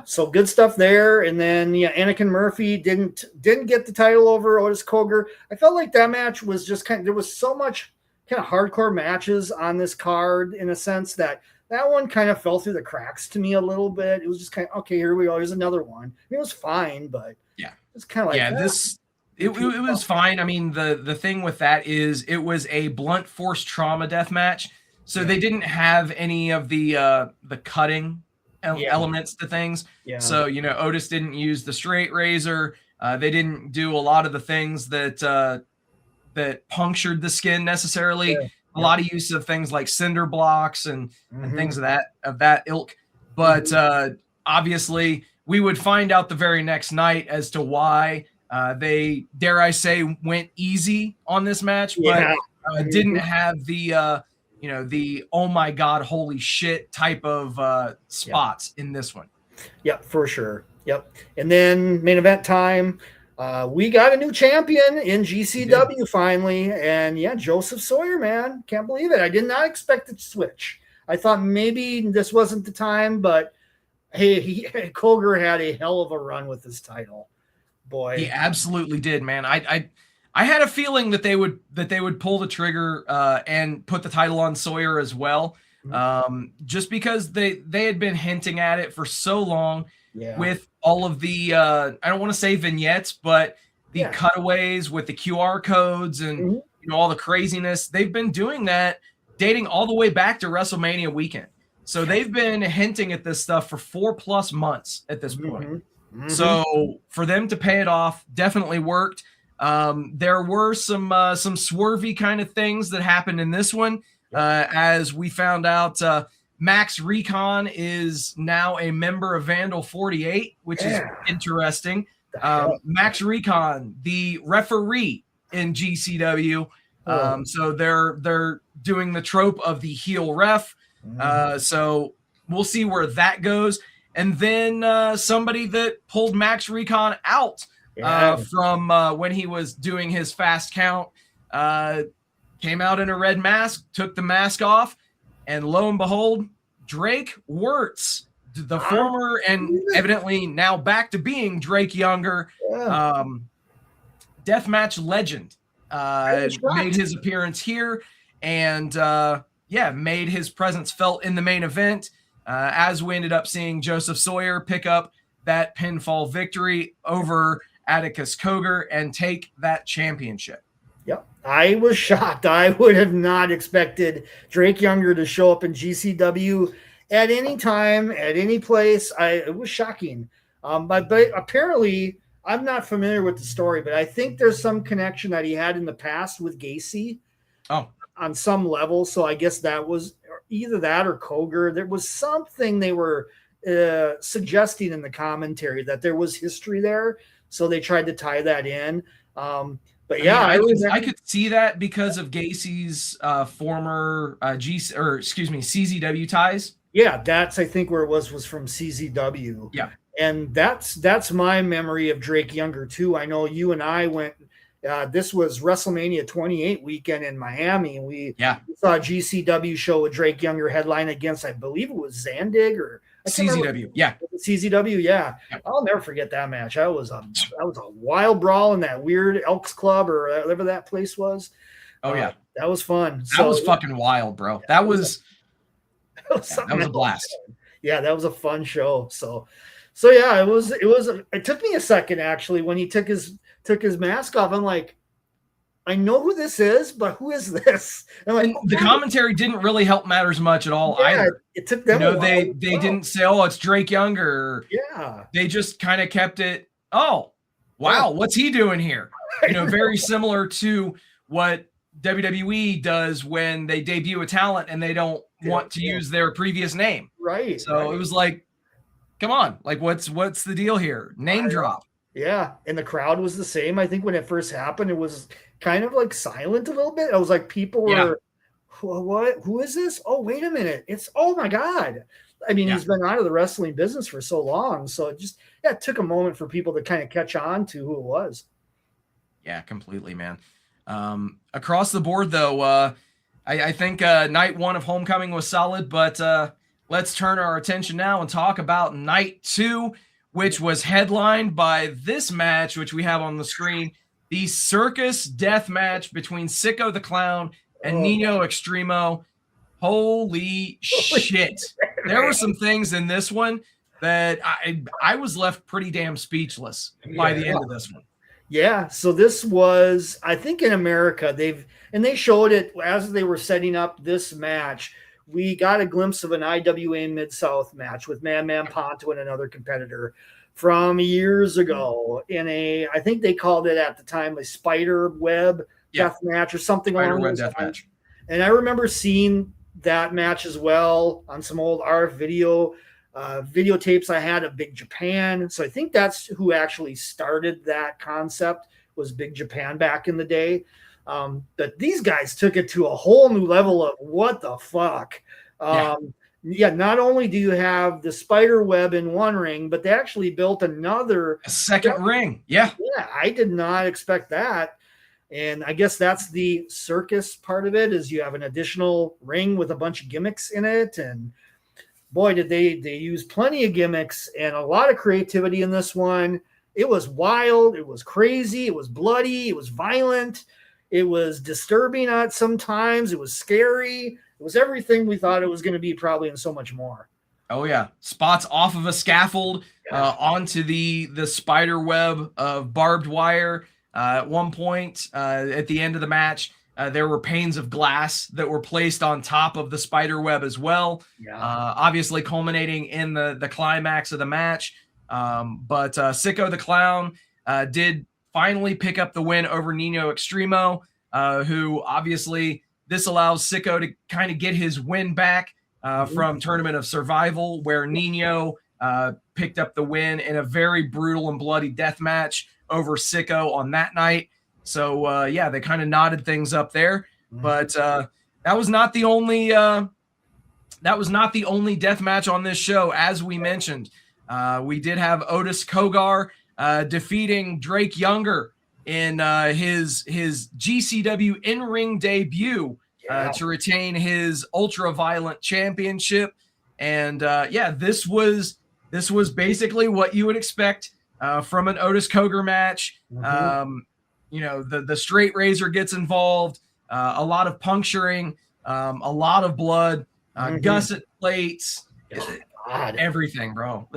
So good stuff there. And then Anakin Murphy didn't get the title over Otis Koger. I felt like that match was just there was so much kind of hardcore matches on this card, in a sense that that one kind of fell through the cracks to me a little bit. It was just kind of, okay, here we go. Here's another one. I mean, it was fine, but yeah, it's kind of like, it was fine. I mean, the thing with that is it was a blunt force trauma death match. So they didn't have any of the cutting elements to things. Yeah. So, you know, Otis didn't use the straight razor. They didn't do a lot of the things that punctured the skin necessarily. Yeah. A lot of use of things like cinder blocks and things of that ilk. But obviously, we would find out the very next night as to why they, dare I say, went easy on this match, but didn't have the the oh my god, holy shit type of spots in this one. Yep, for sure. Yep. And then main event time. We got a new champion in GCW finally. And yeah, Joseph Sawyer, man. Can't believe it. I did not expect it to switch. I thought maybe this wasn't the time, but hey, Coger had a hell of a run with this title. Boy. He absolutely did, man. I had a feeling that they would pull the trigger and put the title on Sawyer as well. Just because they had been hinting at it for so long with all of the I don't want to say vignettes, but the cutaways with the QR codes and all the craziness. They've been doing that dating all the way back to WrestleMania weekend. So they've been hinting at this stuff for 4+ months at this point. So for them to pay it off definitely worked. There were some swervy kind of things that happened in this one. As we found out, Max Recon is now a member of Vandal 48, which is interesting. Max Recon, the referee in GCW. So they're doing the trope of the heel ref. So we'll see where that goes. And then somebody that pulled Max Recon out from when he was doing his fast count came out in a red mask, took the mask off, and lo and behold, Drake Wirtz, the former and evidently now back to being Drake Younger, deathmatch legend, made his appearance here and made his presence felt in the main event, as we ended up seeing Joseph Sawyer pick up that pinfall victory over Atticus Coger and take that championship. Yep. I was shocked. I would have not expected Drake Younger to show up in GCW at any time, at any place. It was shocking. But apparently, I'm not familiar with the story, but I think there's some connection that he had in the past with Gacy on some level. So I guess that was either that or Coger. There was something they were suggesting in the commentary that there was history there. So they tried to tie that in. But yeah, I could see that because of Gacy's former CZW ties. Yeah, that's I think where it was from CZW. Yeah, and that's my memory of Drake Younger too. I know you and I went. This was WrestleMania 28 weekend in Miami, and we saw a GCW show with Drake Younger headline against, I believe it was Zandig or CZW. CZW. Yeah. I'll never forget that match. That was a wild brawl in that weird Elks Club or whatever that place was. That was fun. That was fucking wild, bro. That was a blast. Yeah, that was a fun show. So yeah, it took me a second actually when he took his mask off. I'm like, I know who this is, but who is this? And the commentary didn't really help matters much at all either. It took them they didn't say, oh, it's Drake Younger. Yeah. They just kind of kept it, oh, wow, what's he doing here? Very similar to what WWE does when they debut a talent and they don't want to use their previous name. Right. So it was like, come on, like what's the deal here? Name drop. Yeah. And the crowd was the same. I think when it first happened, it was kind of like silent a little bit. I was like, people were, what? Who is this? Oh, wait a minute. Oh my God. I mean, he's been out of the wrestling business for so long. So it took a moment for people to kind of catch on to who it was. Yeah, completely, man. Across the board though, I think night one of Homecoming was solid, but let's turn our attention now and talk about night two, which was headlined by this match, which we have on the screen, the Circus Death match between Sicko the Clown and Nino Extremo. Holy shit. There were some things in this one that I was left pretty damn speechless by the end of this one. Yeah, so this was, I think in America, they showed it as they were setting up this match. We got a glimpse of an IWA Mid-South match with Man Ponto and another competitor from years ago in I think they called it at the time a spider web death match or something along those lines. And I remember seeing that match as well on some old RF videotapes I had of Big Japan. So I think that's who actually started that concept, was Big Japan back in the day. But these guys took it to a whole new level of what the fuck. Not only do you have the spider web in one ring, but they actually built a second ring. Yeah, I did not expect that. And I guess that's the circus part of it, is you have an additional ring with a bunch of gimmicks in it. And boy, did they use plenty of gimmicks and a lot of creativity in this one. It was wild. It was crazy. It was bloody. It was violent. It was disturbing at some times. It was scary. It was everything we thought it was going to be, probably, and so much more. Oh, yeah. Spots off of a scaffold onto the spider web of barbed wire. At one point, at the end of the match, there were panes of glass that were placed on top of the spider web as well, obviously culminating in the climax of the match. But Sicko the Clown did finally pick up the win over Nino Extremo, who obviously this allows Sicko to kind of get his win back from Tournament of Survival, where Nino picked up the win in a very brutal and bloody death match over Sicko on that night. So they kind of knotted things up there, but that was not the only death match on this show. As we mentioned, we did have Otis Kogar defeating Drake Younger in his GCW in-ring debut to retain his ultra violent championship. And this was basically what you would expect from an Otis Kogar match. The straight razor gets involved, a lot of puncturing, a lot of blood, gusset plates, everything, bro.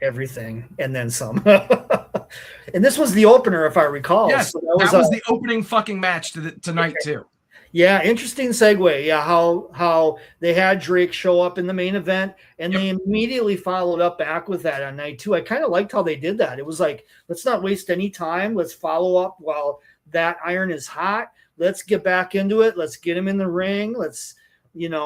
Everything, and then some. And this was the opener, if I recall. Yes, so that was the opening fucking match tonight too. Yeah, interesting segue. Yeah, how they had Drake show up in the main event, and they immediately followed up back with that on night 2. I kind of liked how they did that. It was like, let's not waste any time. Let's follow up while that iron is hot. Let's get back into it. Let's get him in the ring. Let's,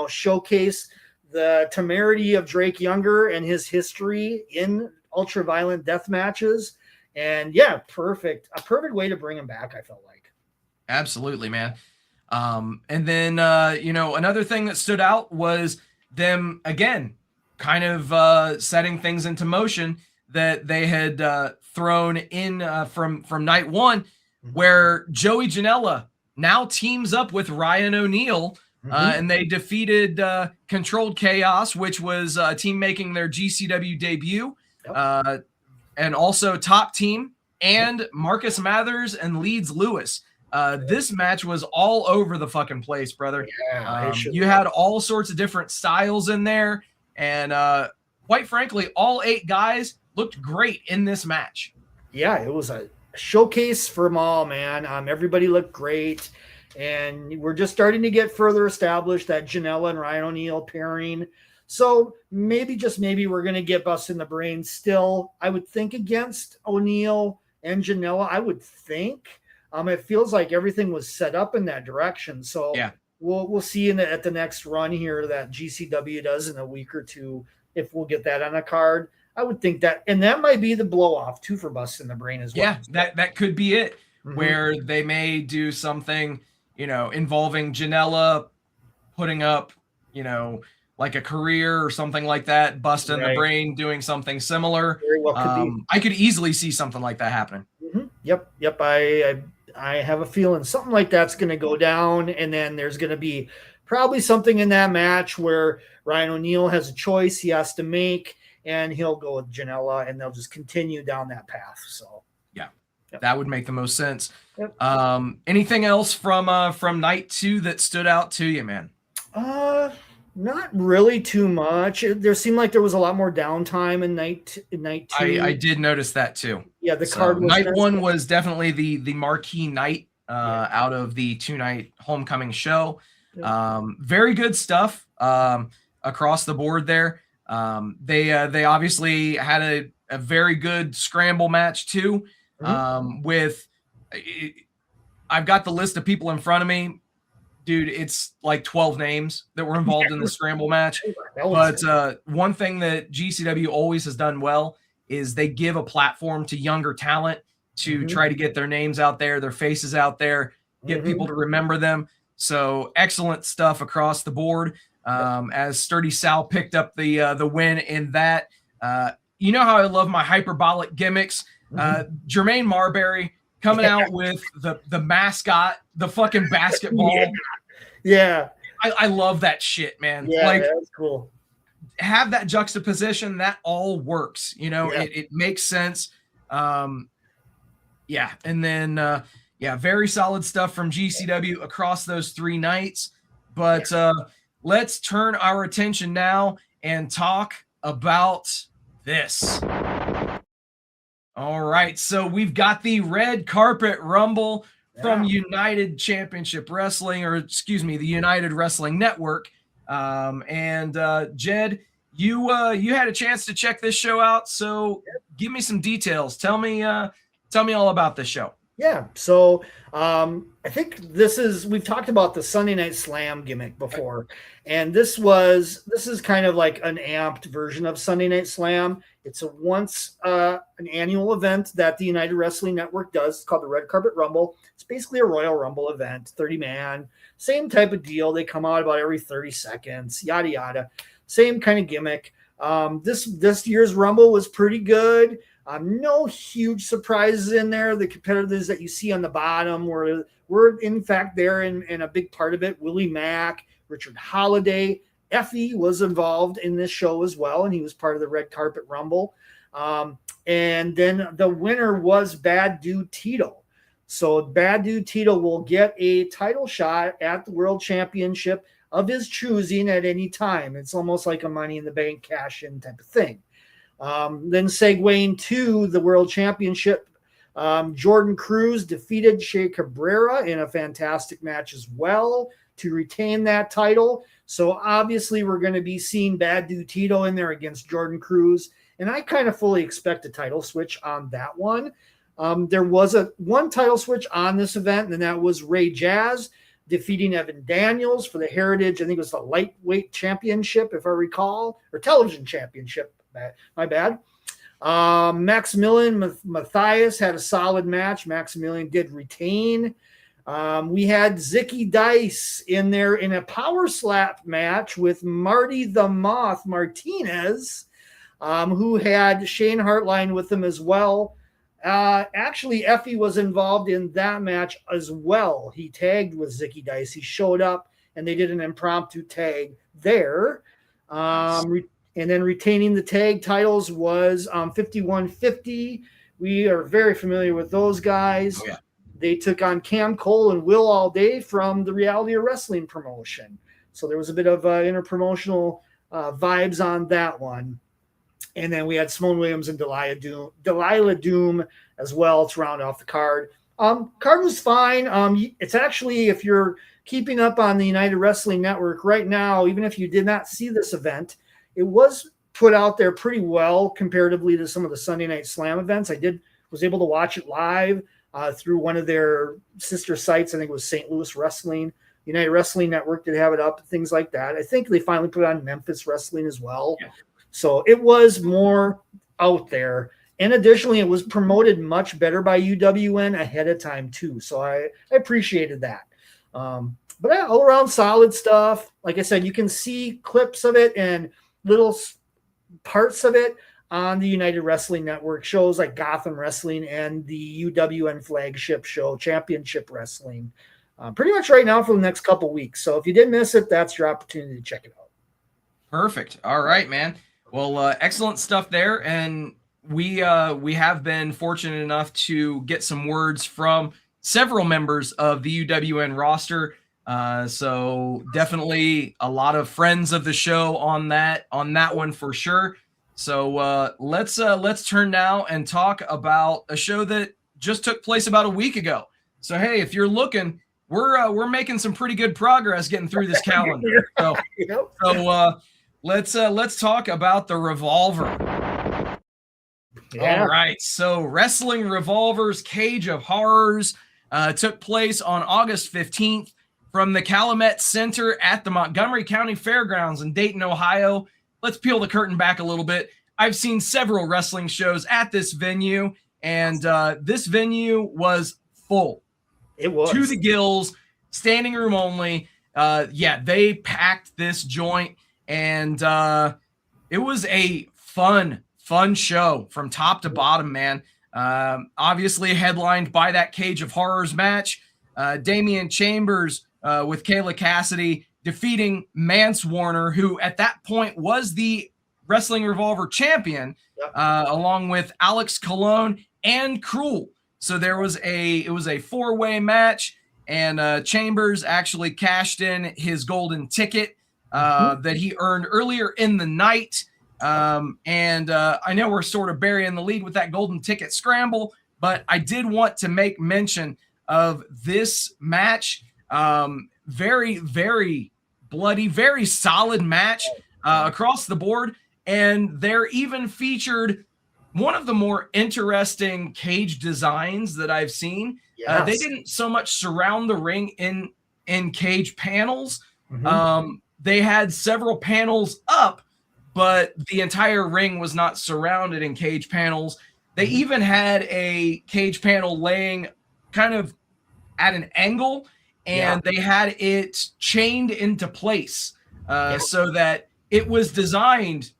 showcase the temerity of Drake Younger and his history in ultra-violent death matches. And a perfect way to bring him back, I felt like. Absolutely, man. And then, another thing that stood out was them, again, kind of setting things into motion that they had thrown in from night 1, where Joey Janela now teams up with Ryan O'Neal, and they defeated Controlled Chaos, which was a team making their GCW debut, and also Top Team, and Marcus Mathers and Leeds Lewis. This match was all over the fucking place, brother. You had all sorts of different styles in there, and quite frankly, all 8 guys looked great in this match. Yeah, it was a showcase for them all, man. Everybody looked great, and we're just starting to get further established, that Janela and Ryan O'Neal pairing. So maybe, just maybe, we're going to get Bust in the Brain still, I would think, against O'Neal and Janela. I would think. It feels like everything was set up in that direction. So we'll see at the next run here that GCW does in a week or 2, if we'll get that on a card. I would think that, and that might be the blow off too for Bust in the Brain as well. Yeah, that could be it, where they may do something, involving Janela putting up, like a career or something like that. Bust in the Brain doing something similar. Very well could be. I could easily see something like that happening. Yep. I have a feeling something like that's going to go down, and then there's going to be probably something in that match where Ryan O'Neal has a choice he has to make, and he'll go with Janela, and they'll just continue down that path. So that would make the most sense. Anything else from night 2 that stood out to you, man? Not really too much. There seemed like there was a lot more downtime in night two. I did notice that too. Yeah, the card was night one was definitely the marquee night out of the 2-night homecoming show. Very good stuff across the board there. They obviously had a very good scramble match too. With I've got the list of people in front of me. Dude, it's like 12 names that were involved in the scramble match. But one thing that GCW always has done well is they give a platform to younger talent to try to get their names out there, their faces out there, get people to remember them. So excellent stuff across the board. As Sturdy Sal picked up the win in that. You know how I love my hyperbolic gimmicks. Jermaine Marbury coming out with the mascot, the fucking basketball. Yeah. I love that shit, man. Yeah, like, that's cool. Have that juxtaposition. That all works. You know, it makes sense. And then, very solid stuff from GCW across those 3 nights. But let's turn our attention now and talk about this. All right, so we've got the Red Carpet Rumble from United Championship Wrestling, the United Wrestling Network. Jed, you had a chance to check this show out, so give me some details. Tell me all about this show. Yeah, so I think we've talked about the Sunday Night Slam gimmick before, and this is kind of like an amped version of Sunday Night Slam. It's an annual event that the United Wrestling Network does. It's called the Red Carpet Rumble. It's basically a Royal Rumble event, 30-man, same type of deal. They come out about every 30 seconds, yada yada, same kind of gimmick. This year's Rumble was pretty good. No huge surprises in there. The competitors that you see on the bottom were in fact there in a big part of it. Willie Mack, Richard Holiday, Effie was involved in this show as well, and he was part of the Red Carpet Rumble. And then the winner was Bad Dude Tito. So Bad Dude Tito will get a title shot at the World Championship of his choosing at any time. It's almost like a Money in the Bank cash-in type of thing. Then segueing to the World Championship, Jordan Cruz defeated Shea Cabrera in a fantastic match as well to retain that title. So obviously we're going to be seeing Bad Dude Tito in there against Jordan Cruz. And I kind of fully expect a title switch on that one. There was one title switch on this event, and that was Ray Jazz defeating Evan Daniels for the Heritage. I think it was the lightweight championship, if I recall, or television championship. My bad. Maximilian Matthias had a solid match. Maximilian did retain. We had Zicky Dice in there in a power slap match with Marty the Moth Martinez, who had Shane Hartline with him as well. Actually, Effie was involved in that match as well. He tagged with Zicky Dice. He showed up, and they did an impromptu tag there. And then retaining the tag titles was 5150. We are very familiar with those guys. Oh, yeah. They took on Cam Cole and Will All Day from the Reality of Wrestling promotion. So there was a bit of interpromotional vibes on that one. And then we had Simone Williams and Delilah Doom as well to round off the card. Card was fine. It's actually, if you're keeping up on the United Wrestling Network right now, even if you did not see this event, it was put out there pretty well comparatively to some of the Sunday Night Slam events. I was able to watch it live through one of their sister sites. I think it was St. Louis Wrestling. United Wrestling Network did have it up, things like that. I think they finally put on Memphis Wrestling as well. Yeah. So it was more out there. And additionally, it was promoted much better by UWN ahead of time too. So I appreciated that. But all around solid stuff. Like I said, you can see clips of it and little parts of it on the United Wrestling Network shows like Gotham Wrestling and the UWN flagship show, Championship Wrestling, pretty much right now for the next couple weeks. So if you didn't miss it, that's your opportunity to check it out. Perfect. All right, man. Well, excellent stuff there. And we have been fortunate enough to get some words from several members of the UWN roster So definitely a lot of friends of the show on that one for sure. So let's turn now and talk about a show that just took place about a week ago. So hey, if you're looking, we're making some pretty good progress getting through this calendar. So, let's talk about the Revolver. Yeah. All right. So Wrestling Revolver's Cage of Horrors took place on August 15th from the Calumet Center at the Montgomery County Fairgrounds in Dayton, Ohio. Let's peel the curtain back a little bit. I've seen several wrestling shows at this venue, and this venue was full. It was. To the gills, standing room only. They packed this joint, and it was a fun show from top to bottom, man. Obviously headlined by that Cage of Horrors match. Damian Chambers with Kayla Cassidy defeating Mance Warner, who at that point was the Wrestling Revolver champion, along with Alex Colon and Cruel. So it was a four-way match, and Chambers actually cashed in his golden ticket that he earned earlier in the night. I know we're sort of burying the lead with that golden ticket scramble, but I did want to make mention of this match. Very, very bloody, very solid match across the board. And they're even featured one of the more interesting cage designs that I've seen. Yes. They didn't so much surround the ring in cage panels. They had several panels up, but the entire ring was not surrounded in cage panels. They even had a cage panel laying kind of at an angle, and they had it chained into place so that it was designed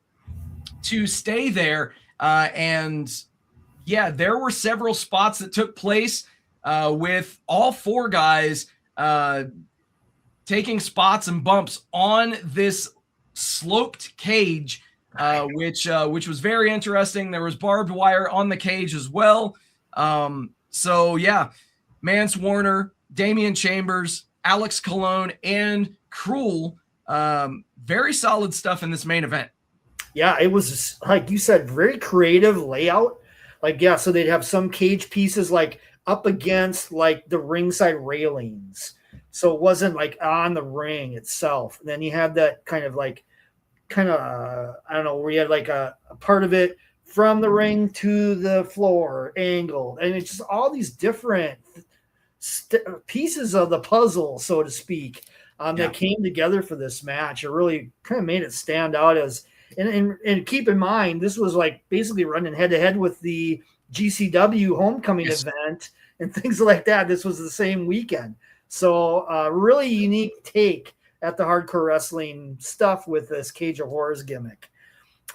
to stay there. There were several spots that took place with all four guys taking spots and bumps on this sloped cage, which was very interesting. There was barbed wire on the cage as well. Mance Warner, Damian Chambers, Alex Colon, and Cruel. Very solid stuff in this main event. Yeah, it was, like you said, very creative layout. So they'd have some cage pieces like up against like the ringside railings. So it wasn't like on the ring itself. And then you had that kind of I don't know, where you had like a part of it from the ring to the floor angle. And it's just all these different pieces of the puzzle, so to speak, that came together for this match. It really kind of made it stand out as, and keep in mind, this was like basically running head to head with the GCW homecoming event and things like that. This was the same weekend. So really unique take at the hardcore wrestling stuff with this Cage of Horrors gimmick.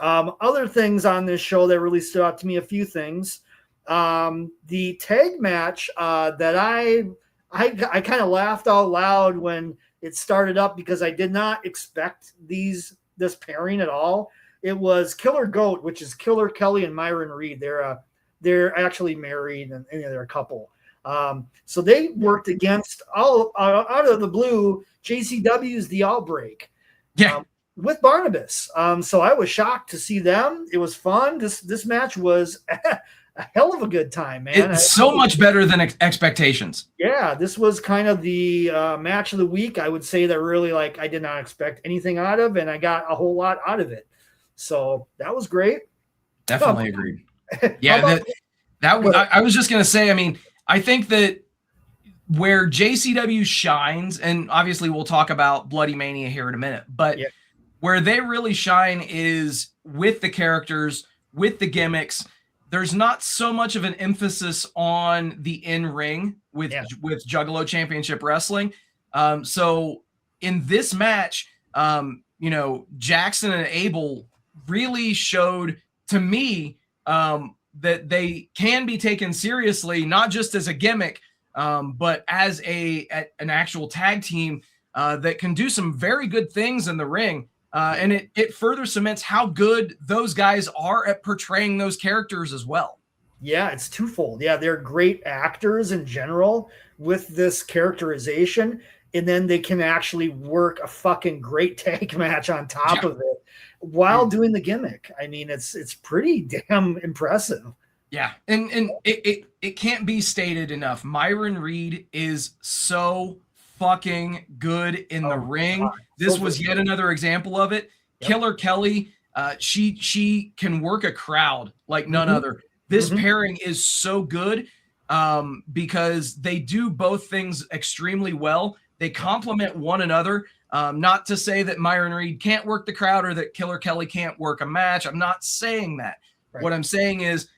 Other things on this show that really stood out to me, a few things. The tag match that I kind of laughed out loud when it started up because I did not expect this pairing at all. It was Killer Goat, which is Killer Kelly and Myron Reed. They're actually married and they're a couple. So they worked against all out of the blue JCW's The Outbreak. With Barnabas. So I was shocked to see them. It was fun. This match was a hell of a good time, man. It's so much better than expectations. Yeah, this was kind of the match of the week. I would say that really, I did not expect anything out of, and I got a whole lot out of it. So that was great. Definitely agreed. Yeah, I was just gonna say. I mean, I think that where JCW shines, and obviously we'll talk about Bloodymania here in a minute, but where they really shine is with the characters, with the gimmicks. There's not so much of an emphasis on the in-ring with Juggalo Championship Wrestling. So in this match, Jackson and Abel really showed to me that they can be taken seriously, not just as a gimmick, but as an actual tag team that can do some very good things in the ring. And it further cements how good those guys are at portraying those characters as well. Yeah, it's twofold. Yeah, they're great actors in general with this characterization. and then they can actually work a fucking great tag match on top of it while doing the gimmick. I mean, it's pretty damn impressive. Yeah, and it can't be stated enough. Myron Reed is so fucking good in the ring. God. This was yet another example of it. Yep. Killer Kelly, she can work a crowd like none other. This pairing is so good because they do both things extremely well. They complement one another. Not to say that Myron Reed can't work the crowd or that Killer Kelly can't work a match. I'm not saying that. Right. What I'm saying is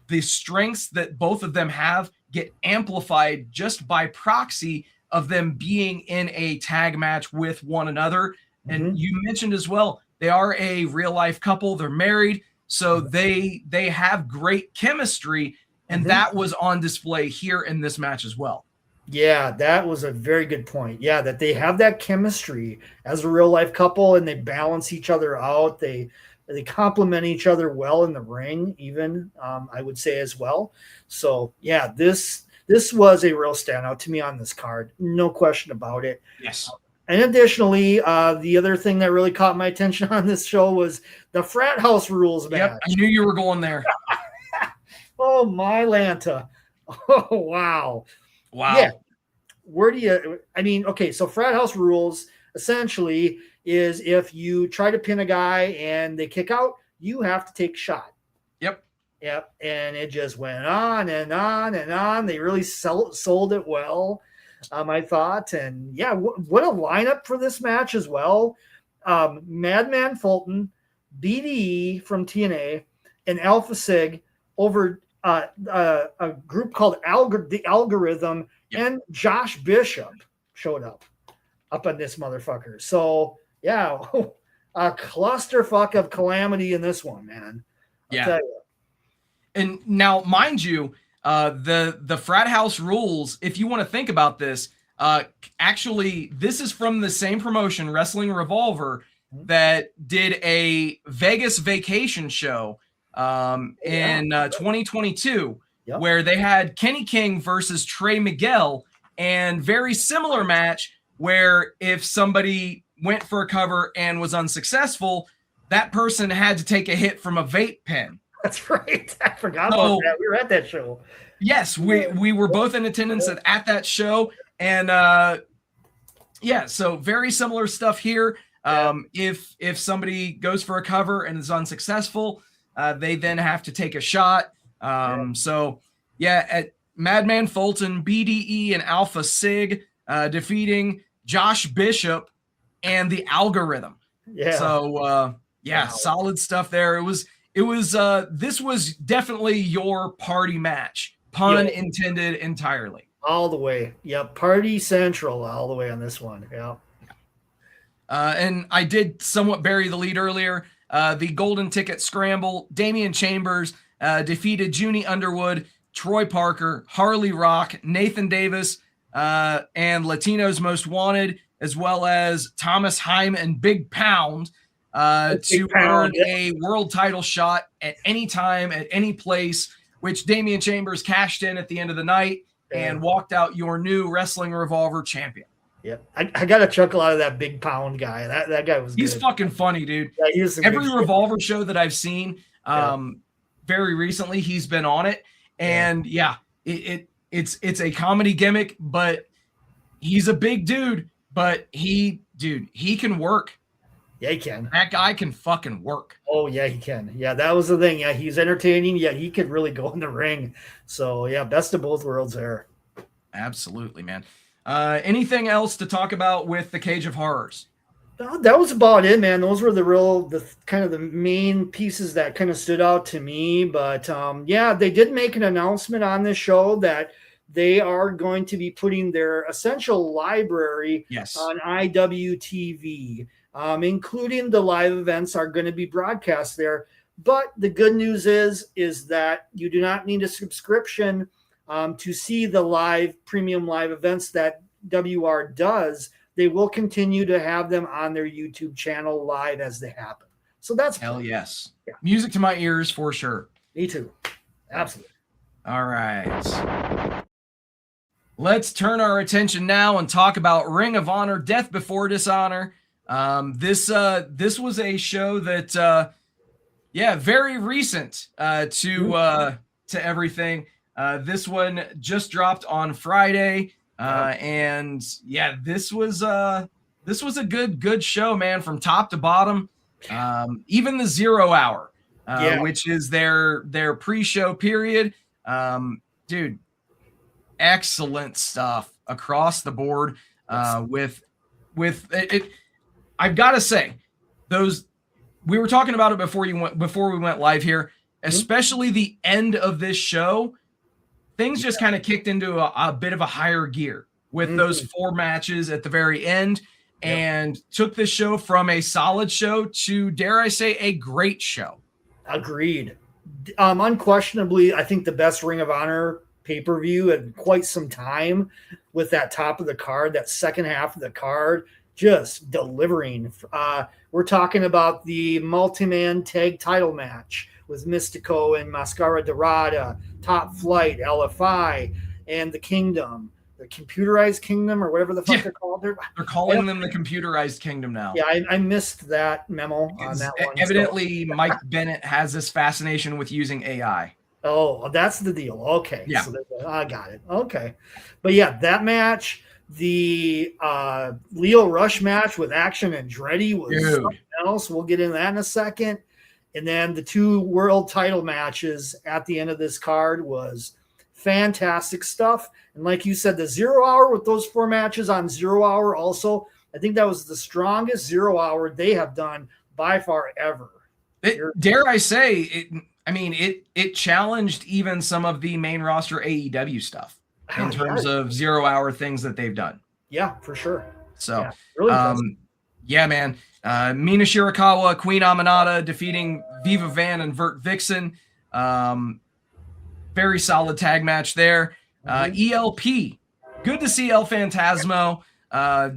the strengths that both of them have get amplified just by proxy of them being in a tag match with one another. And you mentioned as well, they are a real life couple. They're married. So they have great chemistry. And that was on display here in this match as well. Yeah, that was a very good point. Yeah, that they have that chemistry as a real life couple and they balance each other out. They complement each other well in the ring, even I would say as well. So yeah, this was a real standout to me on this card. No question about it. Yes. And additionally, the other thing that really caught my attention on this show was the frat house rules match. Yep, I knew you were going there. Oh, my Lanta. Oh, wow. Wow. Yeah. Where do you, I mean, okay, so frat house rules essentially is if you try to pin a guy and they kick out, you have to take a shot. Yep. Yep. And it just went on and on and on. They really sold it well, I thought. And yeah, what a lineup for this match as well. Madman Fulton, BDE from TNA, and Alpha Sig over a group called The Algorithm, and Josh Bishop showed up on this motherfucker. So yeah, a clusterfuck of calamity in this one, man. I'll tell you. And now, mind you, the frat house rules, if you want to think about this, actually, this is from the same promotion, Wrestling Revolver, that did a Vegas vacation show in 2022, where they had Kenny King versus Trey Miguel, and very similar match where if somebody went for a cover and was unsuccessful, that person had to take a hit from a vape pen. That's right. I forgot about that. We were at that show. Yes, we were both in attendance at that show. And so very similar stuff here. If somebody goes for a cover and is unsuccessful, they then have to take a shot. At Madman Fulton, BDE, and Alpha Sig defeating Josh Bishop and The Algorithm. Yeah. So solid stuff there. This was definitely your party match, pun intended entirely. All the way. Yep. Party central all the way on this one. Yeah. And I did somewhat bury the lead earlier. The Golden Ticket Scramble, Damian Chambers defeated Junie Underwood, Troy Parker, Harley Rock, Nathan Davis, and Latino's Most Wanted, as well as Thomas Heim and Big Pound to earn a world title shot at any time, at any place, which Damian Chambers cashed in at the end of the night and walked out your new Wrestling Revolver champion. Yep. I got a chuckle out of that Big Pound guy. That guy was He's good. Fucking funny, dude. Yeah, every Revolver show that I've seen very recently, he's been on it. And it's a comedy gimmick, but he's a big dude, but he can work. Yeah, he can. That guy can fucking work. Oh, yeah, he can. Yeah, that was the thing. Yeah, he's entertaining. Yeah, he could really go in the ring. So, yeah, best of both worlds there. Absolutely, man. Anything else to talk about with the Cage of Horrors? That was about it, man. Those were the kind of the main pieces that kind of stood out to me. But, they did make an announcement on this show that they are going to be putting their essential library on IWTV. Including the live events are going to be broadcast there. But the good news is that you do not need a subscription to see the premium live events that WR does. They will continue to have them on their YouTube channel live as they happen. So that's hell yes. Yeah. Music to my ears for sure. Me too. Absolutely. All right. let's turn our attention now and talk about Ring of Honor Death Before Dishonor. This was a show that very recent to everything. This one just dropped on Friday. And yeah, this was a good show, man, from top to bottom. Even the 0 hour, which is their pre-show period. Dude, excellent stuff across the board. With it, I've got to say, we were talking about it before we went live here, especially the end of this show. Things just kind of kicked into a bit of a higher gear with those 4 matches at the very end, and took the show from a solid show to, dare I say, a great show. Agreed. Unquestionably, I think the best Ring of Honor pay-per-view in quite some time, with that top of the card, that second half of the card, just delivering. We're talking about the multi-man tag title match with Mystico and Mascara Dorada, Top Flight, LFI, and the Kingdom, the Computerized Kingdom, or whatever the fuck they're called. They're calling them the Computerized Kingdom now. Yeah, I missed that memo on that one. Evidently, Mike Bennett has this fascination with using AI. Oh, that's the deal. Okay. Yeah. So I got it. Okay. But yeah, that match, the Leo Rush match with Action and Andretti was something else. We'll get into that in a second. And then the 2 world title matches at the end of this card was fantastic stuff. And like you said, the 0 hour with those 4 matches on 0 hour also, I think that was the strongest 0 hour they have done by far ever. Dare I say, it challenged even some of the main roster AEW stuff in terms of 0 hour things that they've done. Yeah, for sure. So, really man. Mina Shirakawa, Queen Aminata defeating Viva Van and Vert Vixen. Very solid tag match there. ELP, good to see El Phantasmo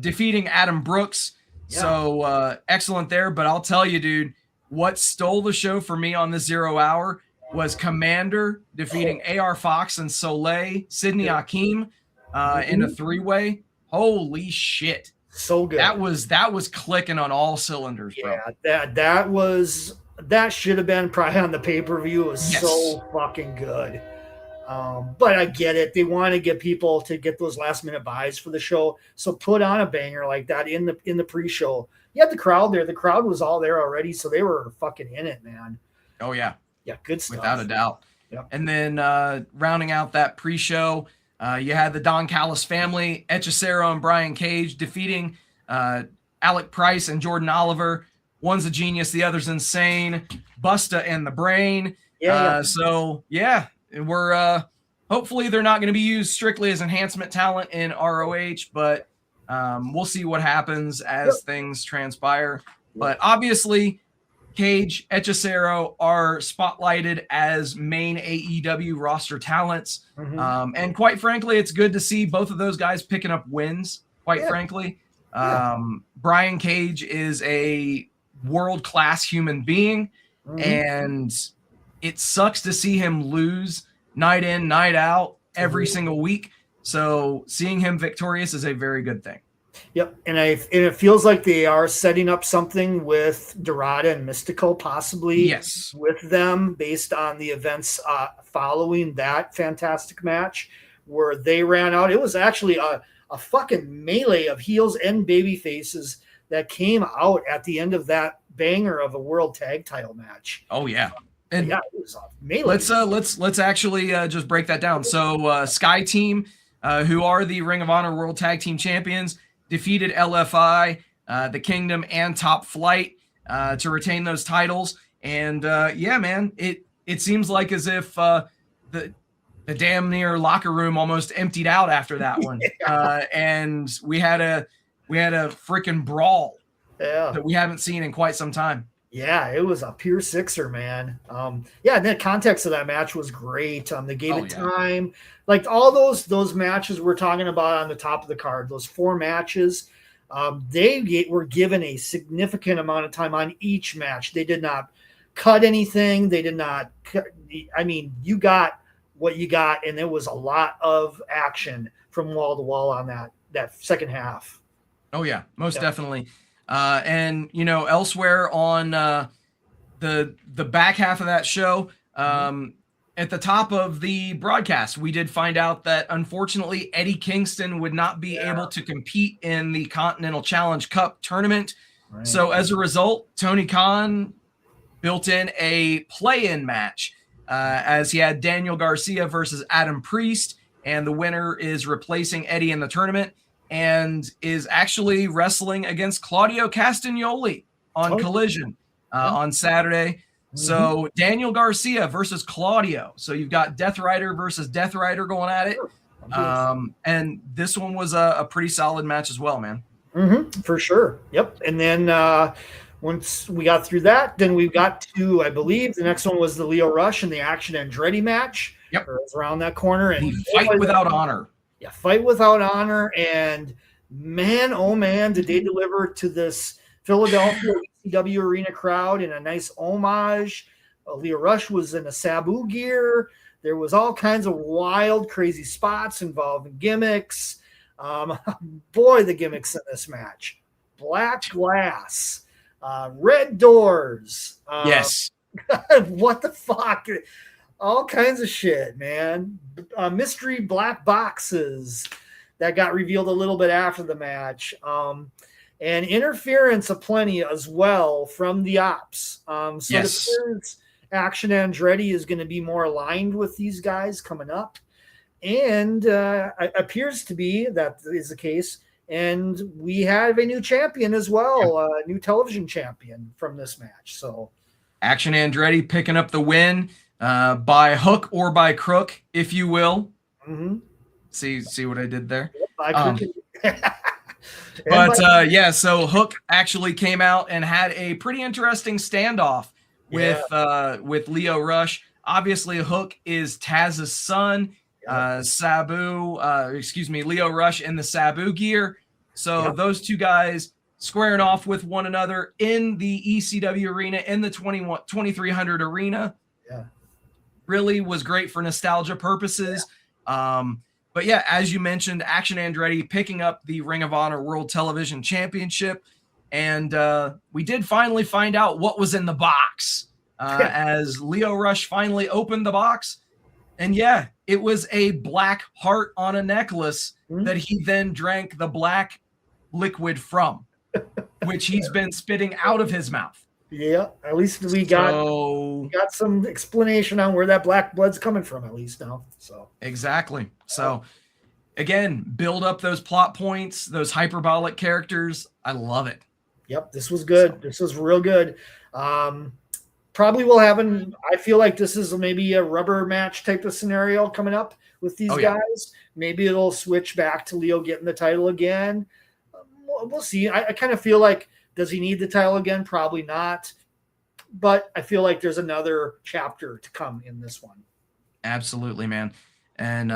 defeating Adam Brooks. Yeah. So excellent there. But I'll tell you, dude, what stole the show for me on this 0 hour was Commander defeating AR Fox and Soleil, Sidney Hakim in a 3-way. Holy shit. So good. That was clicking on all cylinders, bro. Yeah, that should have been probably on the pay-per-view. It was so fucking good. But I get it. They want to get people to get those last-minute buys for the show. So put on a banger like that in the pre-show. You had the crowd there. The crowd was all there already, so they were fucking in it, man. Oh, yeah. Yeah, good stuff. Without a doubt. Yep. And then rounding out that pre-show, you had the Don Callis family, Hechicero and Brian Cage defeating Alec Price and Jordan Oliver. One's a genius, the other's insane. Busta and the Brain. So, we're hopefully they're not going to be used strictly as enhancement talent in ROH, but we'll see what happens as things transpire. But obviously, Cage, Hechicero are spotlighted as main AEW roster talents. And quite frankly, it's good to see both of those guys picking up wins, quite frankly. Brian Cage is a world-class human being, and it sucks to see him lose night in, night out every single week. So seeing him victorious is a very good thing. Yep, and it feels like they are setting up something with Dorada and Mystico, possibly with them, based on the events following that fantastic match where they ran out. It was actually a fucking melee of heels and baby faces that came out at the end of that banger of a world tag title match. Oh yeah. And it was a melee. Let's actually just break that down. So Sky Team, who are the Ring of Honor World Tag Team Champions, defeated LFI, the Kingdom, and Top Flight to retain those titles. And man, it seems like as if the damn near locker room almost emptied out after that one. And we had a freaking brawl that we haven't seen in quite some time. Yeah, it was a pure sixer, man. And the context of that match was great. They gave it time. Like all those matches we're talking about on the top of the card, those 4 matches, they were given a significant amount of time on each match. They did not cut anything. They did not cut. I mean, you got what you got, and there was a lot of action from wall to wall on that second half. Oh yeah, most definitely. And elsewhere on the back half of that show, at the top of the broadcast, we did find out that unfortunately Eddie Kingston would not be able to compete in the Continental Challenge Cup tournament. Right. So as a result, Tony Khan built in a play-in match as he had Daniel Garcia versus Adam Priest, and the winner is replacing Eddie in the tournament and is actually wrestling against Claudio Castagnoli on Collision on Saturday. So Daniel Garcia versus Claudio. So you've got Death Rider versus Death Rider going at it. And this one was a pretty solid match as well, man. For sure. Yep. And then once we got through that, then we got to, I believe, the next one was the Lio Rush and the Action Andretti match. Yep. It was around that corner. And Fight Without Honor. Yeah, Fight Without Honor. And man, oh man, did they deliver to this Philadelphia GCW arena crowd in a nice homage. Lio Rush was in a Sabu gear. There was all kinds of wild, crazy spots involving gimmicks. Boy, the gimmicks in this match. Black glass. Red doors. Yes. What the fuck? All kinds of shit, man. Mystery black boxes that got revealed a little bit after the match. And interference aplenty as well from the ops. So yes. It appears Action Andretti is going to be more aligned with these guys coming up. And it appears to be that is the case. And we have a new champion as well, a new television champion from this match. So Action Andretti picking up the win by hook or by crook, if you will. See what I did there? But so Hook actually came out and had a pretty interesting standoff with Lio Rush. Obviously, Hook is Taz's son. Lio Rush in the Sabu gear. So those two guys squaring off with one another in the ECW arena, in the 2300 arena. Really was great for nostalgia purposes. But yeah, as you mentioned, Action Andretti picking up the Ring of Honor World Television Championship. And we did finally find out what was in the box as Lio Rush finally opened the box. And yeah, it was a black heart on a necklace that he then drank the black liquid from, which he's been spitting out of his mouth. Yeah, at least we got some explanation on where that black blood's coming from, at least now. So exactly. So again, build up those plot points, those hyperbolic characters. I love it. Yep, this was good. This was real good. Probably will have I feel like this is maybe a rubber match type of scenario coming up with these guys. Maybe it'll switch back to Lio getting the title again. We'll see. I kind of feel like, does he need the title again? Probably not. But I feel like there's another chapter to come in this one. Absolutely, man. And,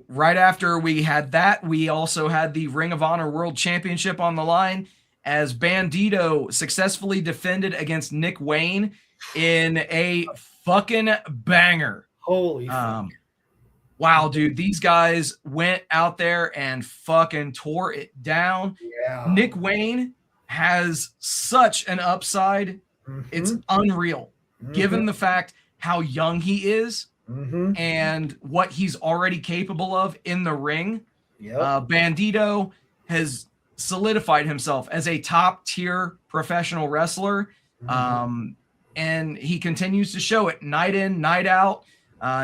right after we had that, we also had the Ring of Honor World Championship on the line as Bandito successfully defended against Nick Wayne in a fucking banger. Holy fuck. Wow, dude, these guys went out there and fucking tore it down. Yeah. Nick Wayne has such an upside. It's unreal, given the fact how young he is and what he's already capable of in the ring. Bandito has solidified himself as a top-tier professional wrestler, and he continues to show it night in, night out.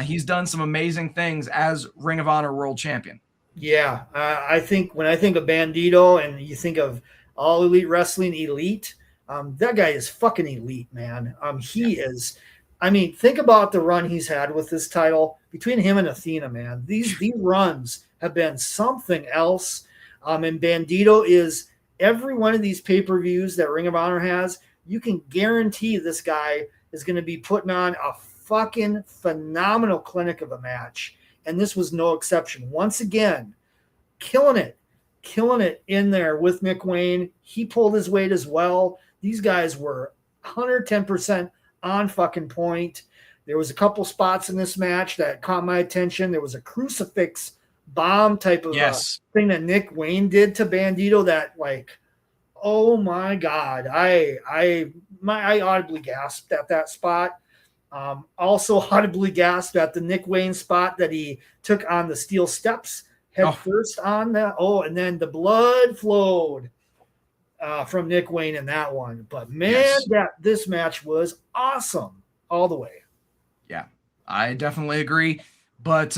He's done some amazing things as Ring of Honor World Champion. Yeah, I think when I think of Bandito and you think of All Elite Wrestling Elite, that guy is fucking elite, man. He is. I mean, think about the run he's had with this title between him and Athena, man. These runs have been something else. And Bandito is every one of these pay-per-views that Ring of Honor has. You can guarantee this guy is going to be putting on a fucking phenomenal clinic of a match. And this was no exception. Once again, killing it in there with Nick Wayne. He pulled his weight as well. These guys were 110% on fucking point. There was a couple spots in this match that caught my attention. There was a crucifix bomb type of thing that Nick Wayne did to Bandito that, like, oh my God, I audibly gasped at that spot. Also audibly gasped at the Nick Wayne spot that he took on the steel steps head first on that. Oh, and then the blood flowed from Nick Wayne in that one. But man, this match was awesome all the way. Yeah, I definitely agree. But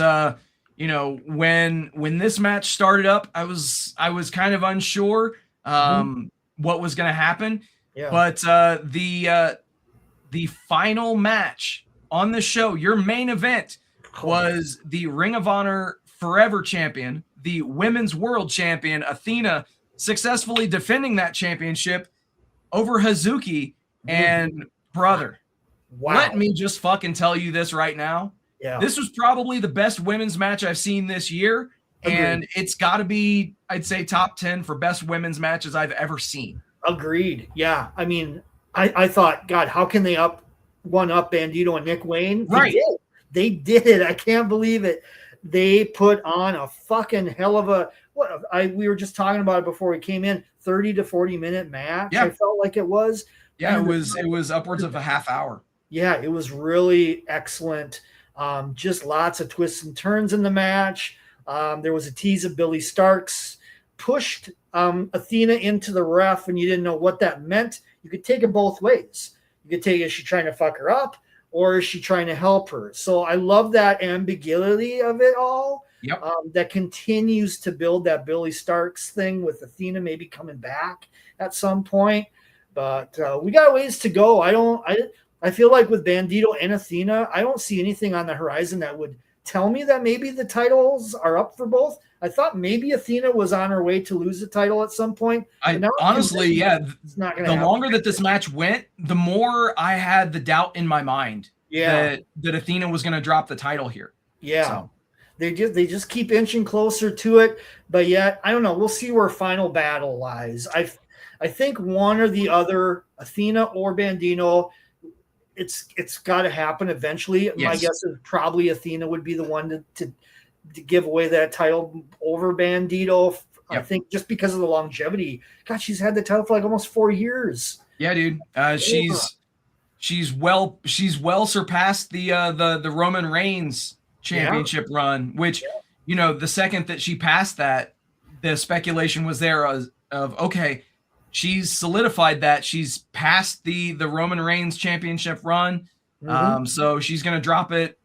you know, when this match started up, I was kind of unsure what was going to happen. Yeah. But the final match on the show, your main event, was the Ring of Honor Forever Champion, the Women's World Champion, Athena, successfully defending that championship over Hazuki. And brother, let me just fucking tell you this right now. Yeah. This was probably the best women's match I've seen this year. Agreed. And it's got to be, I'd say, top 10 for best women's matches I've ever seen. Agreed. Yeah. I mean, I thought, God, how can they one up Bandito and Nick Wayne? Right. They did it. I can't believe it. They put on a fucking hell of a, we were just talking about it before we came in, 30 to 40 minute match. Yeah. I felt like it was. Yeah, it was upwards of a half hour. Yeah, it was really excellent. Just lots of twists and turns in the match. There was a tease of Billy Starks pushed Athena into the ref, and you didn't know what that meant. You could take it both ways. You could take it, is she trying to fuck her up, or is she trying to help her? So I love that ambiguity of it all. Yep. That continues to build that Billy Starks thing with Athena maybe coming back at some point. But we got a ways to go. I feel like with Bandito and Athena, I don't see anything on the horizon that would tell me that maybe the titles are up for both. I thought maybe Athena was on her way to lose the title at some point. Honestly, yeah. It's not gonna the happen. Longer that this match went, the more I had the doubt in my mind that Athena was going to drop the title here. Yeah. So. They just keep inching closer to it, but yet, I don't know. We'll see where final battle lies. I think one or the other, Athena or Bandito, it's got to happen eventually. Yes. My guess is probably Athena would be the one to give away that title over Bandito. Yep. I think just because of the longevity. God, she's had the title for like almost 4 years. Yeah, dude. She's well surpassed the Roman Reigns championship run, which you know, the second that she passed that, the speculation was there of okay, she's solidified that she's past the Roman Reigns championship run. So she's going to drop it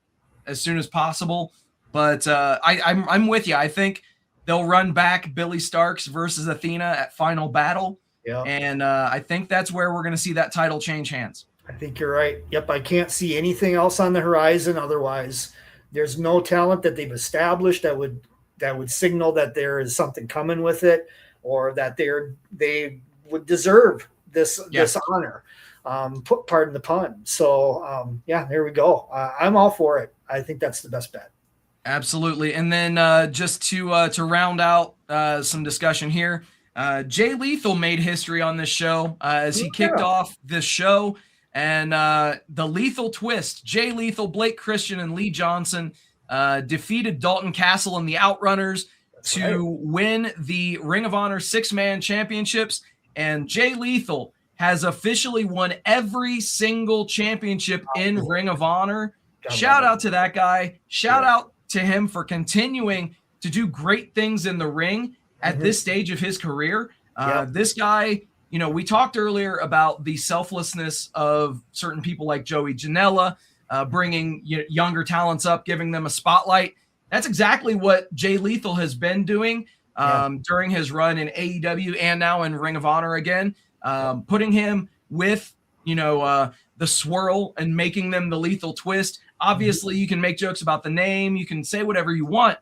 as soon as possible. But I'm with you. I think they'll run back Billy Starks versus Athena at Final Battle. Yeah. And I think that's where we're going to see that title change hands. I think you're right. Yep. I can't see anything else on the horizon. Otherwise, there's no talent that they've established that would signal that there is something coming with it, or that they would deserve this honor. Pardon the pun. So there we go. I'm all for it. I think that's the best bet. Absolutely. And then just to round out some discussion here, Jay Lethal made history on this show as he kicked off this show. And the Lethal Twist, Jay Lethal, Blake Christian, and Lee Johnson defeated Dalton Castle and the Outrunners to win the Ring of Honor 6-man championships. And Jay Lethal has officially won every single championship in Ring of Honor. Shout out to that guy. Shout out to him for continuing to do great things in the ring at this stage of his career. This guy, you know, we talked earlier about the selflessness of certain people like Joey Janela, bringing younger talents up, giving them a spotlight. That's exactly what Jay Lethal has been doing during his run in AEW and now in Ring of Honor again, putting him with, the swirl and making them the Lethal Twist. Obviously, you can make jokes about the name. You can say whatever you want,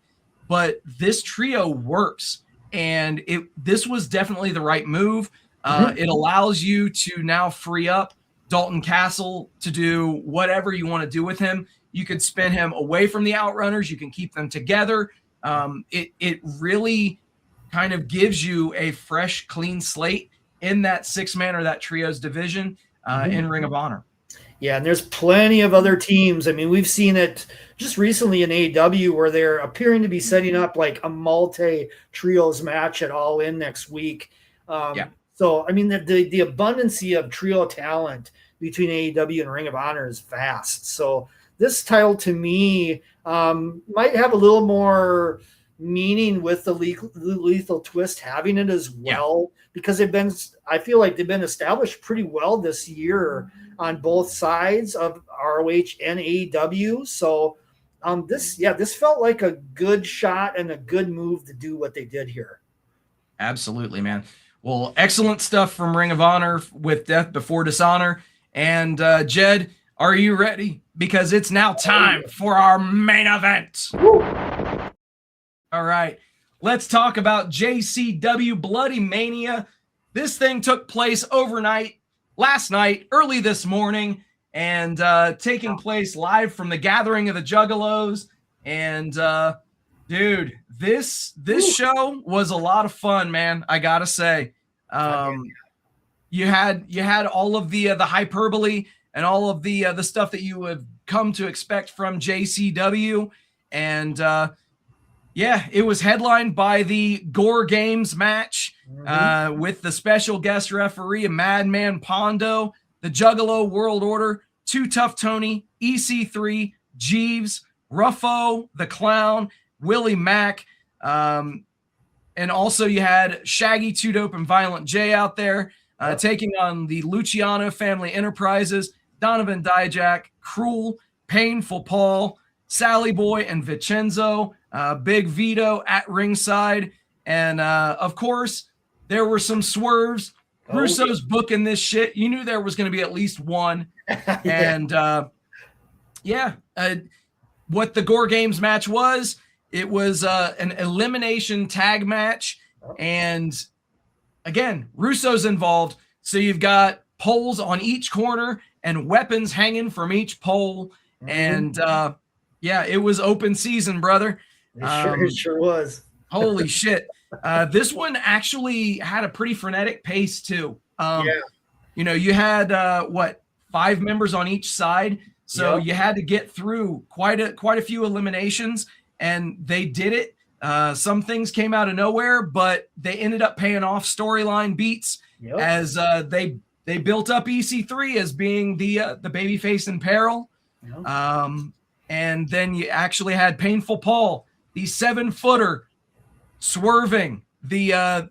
but this trio works. And this was definitely the right move. It allows you to now free up Dalton Castle to do whatever you want to do with him. You could spin him away from the Outrunners. You can keep them together. It really kind of gives you a fresh, clean slate in that 6-man or that trios division in Ring of Honor. Yeah, and there's plenty of other teams. I mean, we've seen it just recently in AEW where they're appearing to be setting up like a multi-trios match at All In next week. So, I mean, the abundance of trio talent between AEW and Ring of Honor is vast. So this title to me might have a little more meaning with the lethal twist having it as well, because I feel like they've been established pretty well this year on both sides of ROH and AEW. So this felt like a good shot and a good move to do what they did here. Absolutely, man. Well, excellent stuff from Ring of Honor with Death Before Dishonor. And Jed, are you ready? Because it's now time for our main event. Woo. All right, let's talk about JCW Bloodymania. This thing took place overnight, last night, early this morning, and taking place live from the Gathering of the Juggalos. And dude, this show was a lot of fun, man. I gotta say, you had all of the hyperbole and all of the stuff that you have come to expect from JCW, and it was headlined by the Gore Games match with the special guest referee, Madman Pondo, the Juggalo World Order, Too Tough Tony, EC3, Jeeves, Ruffo, the Clown, Willie Mack, and also you had Shaggy, Too Dope, and Violent J out there taking on the Luciano Family Enterprises, Donovan Dijak, Cruel, Painful Paul, Sally Boy, and Vincenzo, Big Vito at ringside. And of course, there were some swerves. Russo's booking this shit. You knew there was going to be at least one. And what the Gore Games match was, it was an elimination tag match. And again, Russo's involved. So you've got poles on each corner and weapons hanging from each pole. And it was open season, brother. It sure was. Holy shit. This one actually had a pretty frenetic pace too. You know, you had 5 members on each side. So you had to get through quite a few eliminations, and they did it. Some things came out of nowhere, but they ended up paying off storyline beats as they built up EC3 as being the babyface in peril. And then you actually had Painful Paul, the 7-footer, swerving the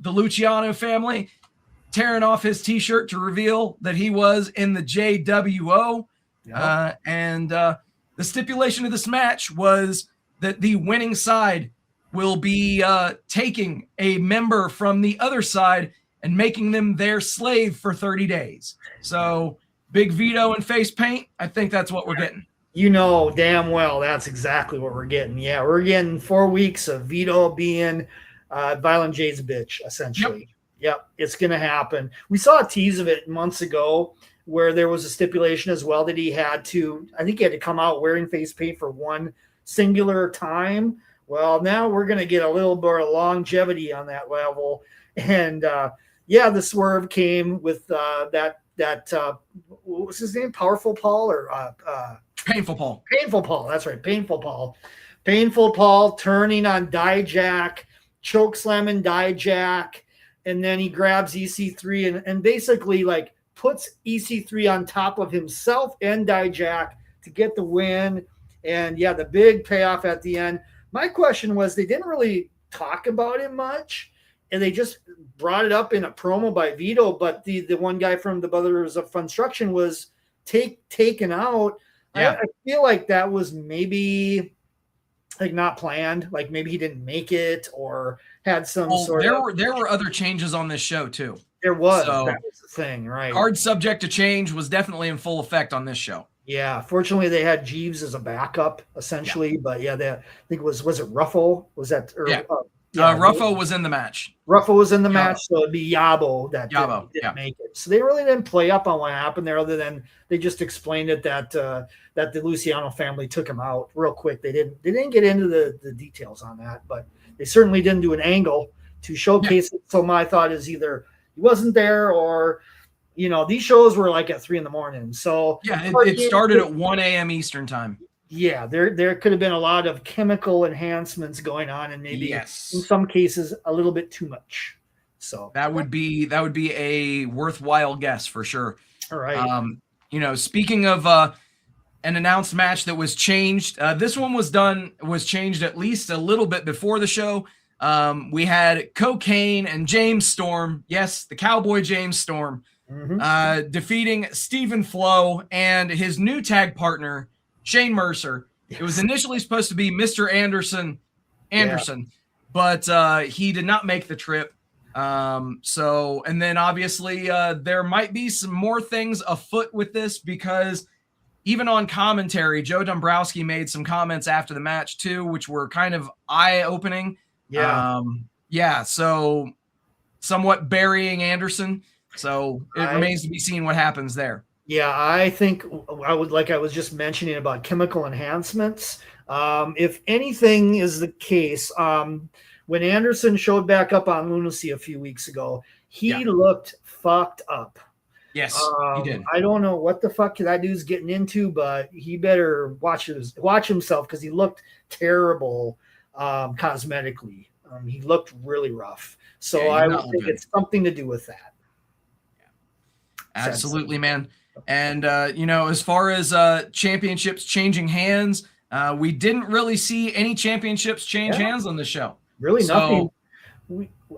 Luciano family, tearing off his t-shirt to reveal that he was in the JWO. And the stipulation of this match was that the winning side will be taking a member from the other side and making them their slave for 30 days. So Big Vito and face paint, I think that's what we're getting. You know damn well that's exactly what we're getting. Yeah, we're getting 4 weeks of Vito being Violent J's bitch, essentially. Yep, it's going to happen. We saw a tease of it months ago where there was a stipulation as well that he had to come out wearing face paint for one singular time. Well, now we're going to get a little more longevity on that level. And the swerve came with that what was his name? Powerful Paul or Painful Paul. Painful Paul. That's right. Painful Paul. Painful Paul turning on Dijak, choke slamming Dijak, and then he grabs EC3 and basically like puts EC3 on top of himself and Dijak to get the win. And the big payoff at the end. My question was, they didn't really talk about it much, and they just brought it up in a promo by Vito, but the one guy from the Brothers of Funstruction was taken out. I feel like that was maybe like not planned, like maybe he didn't make it or had some there were other changes on this show too. There was. So that was the thing, right? Hard subject to change was definitely in full effect on this show. Yeah, fortunately they had Jeeves as a backup essentially, but I think was it Ruffo? Was that Ruffo was in the match. Ruffo was in the match, so it'd be Yabo that didn't make it. So they really didn't play up on what happened there, other than they just explained it that the Luciano family took him out real quick. They didn't get into the details on that, but they certainly didn't do an angle to showcase it. So my thought is either he wasn't there or You know, these shows were like at 3 a.m. So yeah, it started at 1 a.m. Eastern time. Yeah, there could have been a lot of chemical enhancements going on, and maybe in some cases a little bit too much. So that would be a worthwhile guess for sure. All right. You know, speaking of an announced match that was changed, this one was changed at least a little bit before the show. We had Cocaine and James Storm, yes, the Cowboy James Storm, defeating Stephen Flo and his new tag partner Shane Mercer. Yes. It was initially supposed to be Mr. Anderson, but he did not make the trip. And then obviously there might be some more things afoot with this, because even on commentary, Joe Dombrowski made some comments after the match too, which were kind of eye-opening. So somewhat burying Anderson. So it remains to be seen what happens there. Yeah, I think I was just mentioning about chemical enhancements. If anything is the case, when Anderson showed back up on Lunacy a few weeks ago, he looked fucked up. Yes, he did. I don't know what the fuck that dude's getting into, but he better watch himself, because he looked terrible cosmetically. He looked really rough. So I would think it's something to do with that. Absolutely, man. And, you know, as far as championships changing hands, we didn't really see any championships change hands on the show. Really nothing.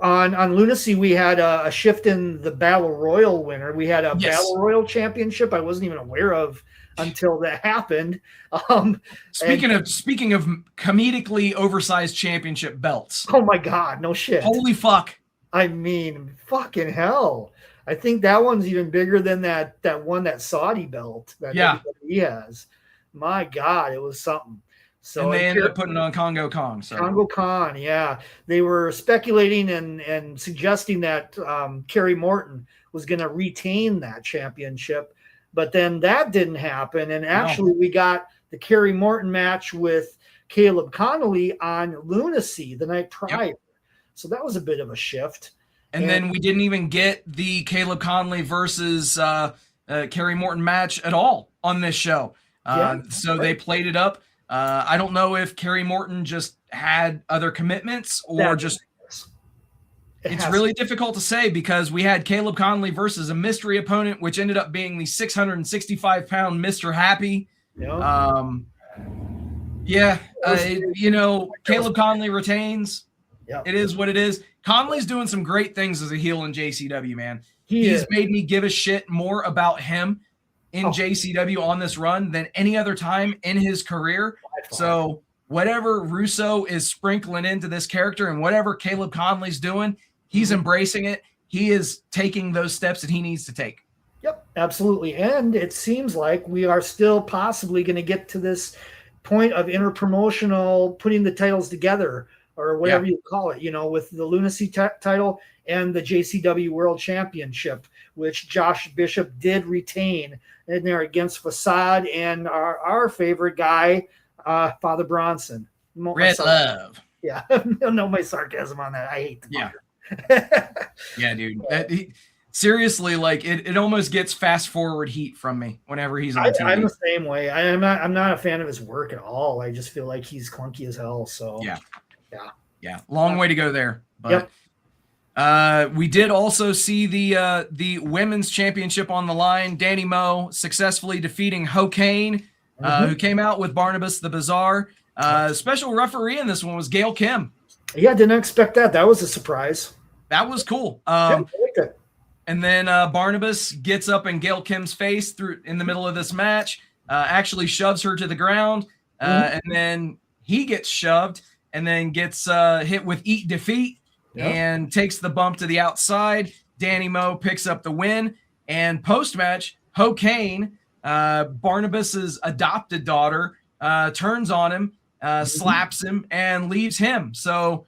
On Lunacy, we had a shift in the Battle Royal winner. We had a Battle Royal championship I wasn't even aware of until that happened. Speaking of comedically oversized championship belts. Oh, my God. No shit. Holy fuck. I mean, fucking hell. I think that one's even bigger than that Saudi belt that he has. My God, it was something. So and they ended up putting it on Congo Kong. So Congo Kong, yeah. They were speculating and suggesting that Kerry Morton was going to retain that championship, but then that didn't happen. And actually, we got the Kerry Morton match with Caleb Connolly on Lunacy the night prior. So that was a bit of a shift. And then we didn't even get the Caleb Conley versus Kerry Morton match at all on this show. They played it up. I don't know if Kerry Morton just had other commitments or it's really difficult to say, because we had Caleb Conley versus a mystery opponent, which ended up being the 665-pound Mr. Happy. Caleb Conley retains. It is what it is. Conley's doing some great things as a heel in JCW, man. He's made me give a shit more about him in JCW on this run than any other time in his career. So whatever Russo is sprinkling into this character and whatever Caleb Conley's doing, he's embracing it. He is taking those steps that he needs to take. Yep, absolutely. And it seems like we are still possibly going to get to this point of interpromotional, putting the titles together, or whatever you call it, you know, with the Lunacy title and the JCW World Championship, which Josh Bishop did retain in there against Facade and our favorite guy, Father Bronson. Red Love. Yeah, no, my sarcasm on that. I hate the Yeah, dude. Seriously, like it almost gets fast forward heat from me whenever he's on TV. I'm the same way. I'm not a fan of his work at all. I just feel like he's clunky as hell. So yeah. Long way to go there. But we did also see the women's championship on the line. Danny Moe successfully defeating Cocaine, who came out with Barnabas the Bizarre. Special referee in this one was Gail Kim. Yeah, didn't expect that. That was a surprise. That was cool. I liked it. And then Barnabas gets up in Gail Kim's face in the middle of this match, actually shoves her to the ground, and then he gets shoved and then gets hit with Eat Defeat and takes the bump to the outside. Danny Moe picks up the win. And post-match, Cocaine, Barnabas's adopted daughter, turns on him, slaps him, and leaves him. So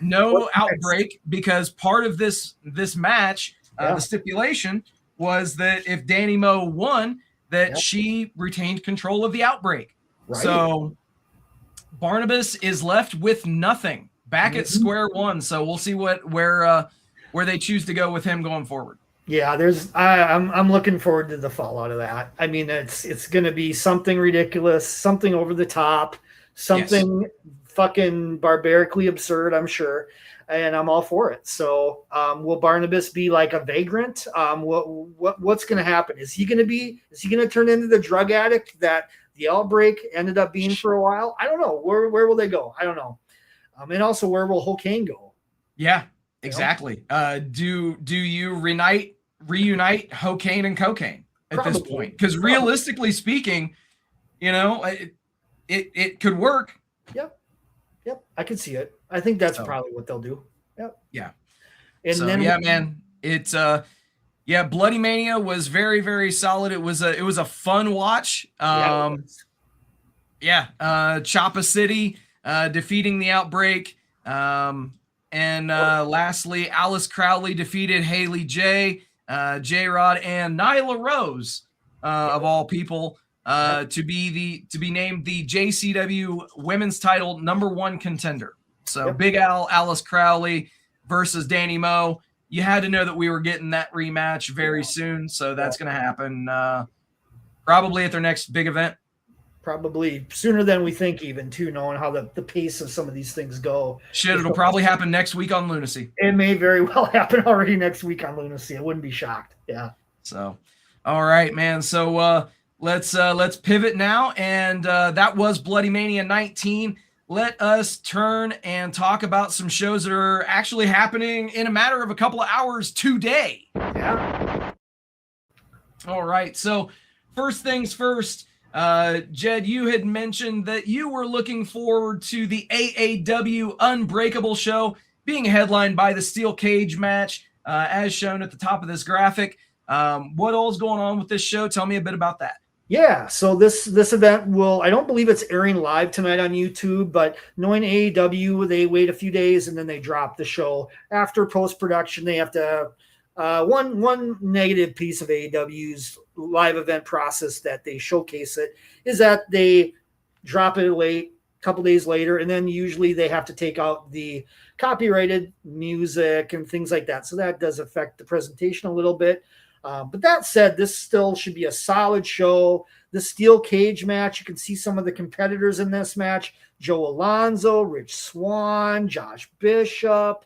no outbreak, because part of this match, the stipulation was that if Danny Moe won, that she retained control of the outbreak. Right. So Barnabas is left with nothing, back at square one. So we'll see where they choose to go with him going forward. Yeah, I'm looking forward to the fallout of that. I mean, it's going to be something ridiculous, something over the top, something fucking barbarically absurd, I'm sure, and I'm all for it. So, will Barnabas be like a vagrant? What's going to happen? Is he going to turn into the drug addict that the Outbreak ended up being for a while? I don't know. Where will they go? I don't know. And also, where will Hokane go? Yeah, exactly. Do you reunite Hokane and Cocaine at Probably. this point? Because realistically speaking, it could work. Yep, I can see it. I think that's probably what they'll do. Yep. Yeah. And so, then man, it's Bloodymania was very, very solid. It was a fun watch. Choppa City defeating the Outbreak. And lastly, Alice Crowley defeated Haley J, J-Rod, and Nyla Rose, of all people, to be named the JCW Women's Title #1 contender. So Big Al, Alice Crowley versus Danny Moe. You had to know that we were getting that rematch very soon, so that's going to happen probably at their next big event. Probably sooner than we think, even too, knowing how the pace of some of these things go. It'll probably happen next week on Lunacy. It may very well happen already next week on Lunacy. I wouldn't be shocked. Yeah. So, all right, man. So let's pivot now, and that was Bloodymania 19. Let us turn and talk about some shows that are actually happening in a matter of a couple of hours today. Yeah. All right. So first things first. Jed, you had mentioned that you were looking forward to the AAW Unbreakable show being headlined by the steel cage match, as shown at the top of this graphic. What all's going on with this show? Tell me a bit about that. Yeah, so this event I don't believe it's airing live tonight on YouTube, but knowing AAW, they wait a few days and then they drop the show. After post-production, they have to, one negative piece of AAW's live event process that they showcase it is that they drop it late, a couple days later, and then usually they have to take out the copyrighted music and things like that. So that does affect the presentation a little bit. But that said, this still should be a solid show. The steel cage match, you can see some of the competitors in this match. Joe Alonzo, Rich Swann, Josh Bishop.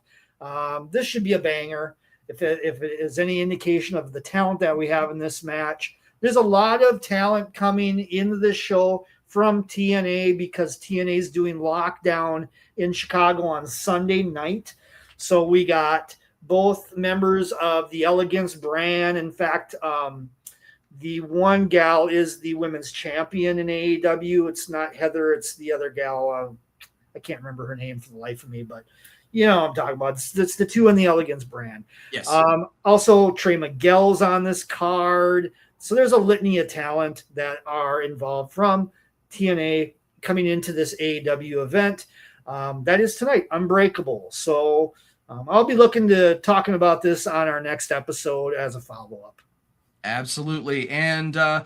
This should be a banger. If it is any indication of the talent that we have in this match. There's a lot of talent coming into this show from TNA because TNA is doing lockdown in Chicago on Sunday night. So we got both members of the Elegance brand. In fact, the one gal is the women's champion in AEW. It's not Heather. It's the other gal. I can't remember her name for the life of me, but you know what I'm talking about. It's the two in the Elegance brand. Yes. Also, Trey Miguel's on this card. So there's a litany of talent that are involved from TNA coming into this AEW event. That is tonight, Unbreakable. So I'll be looking to talking about this on our next episode as a follow-up. Absolutely. And the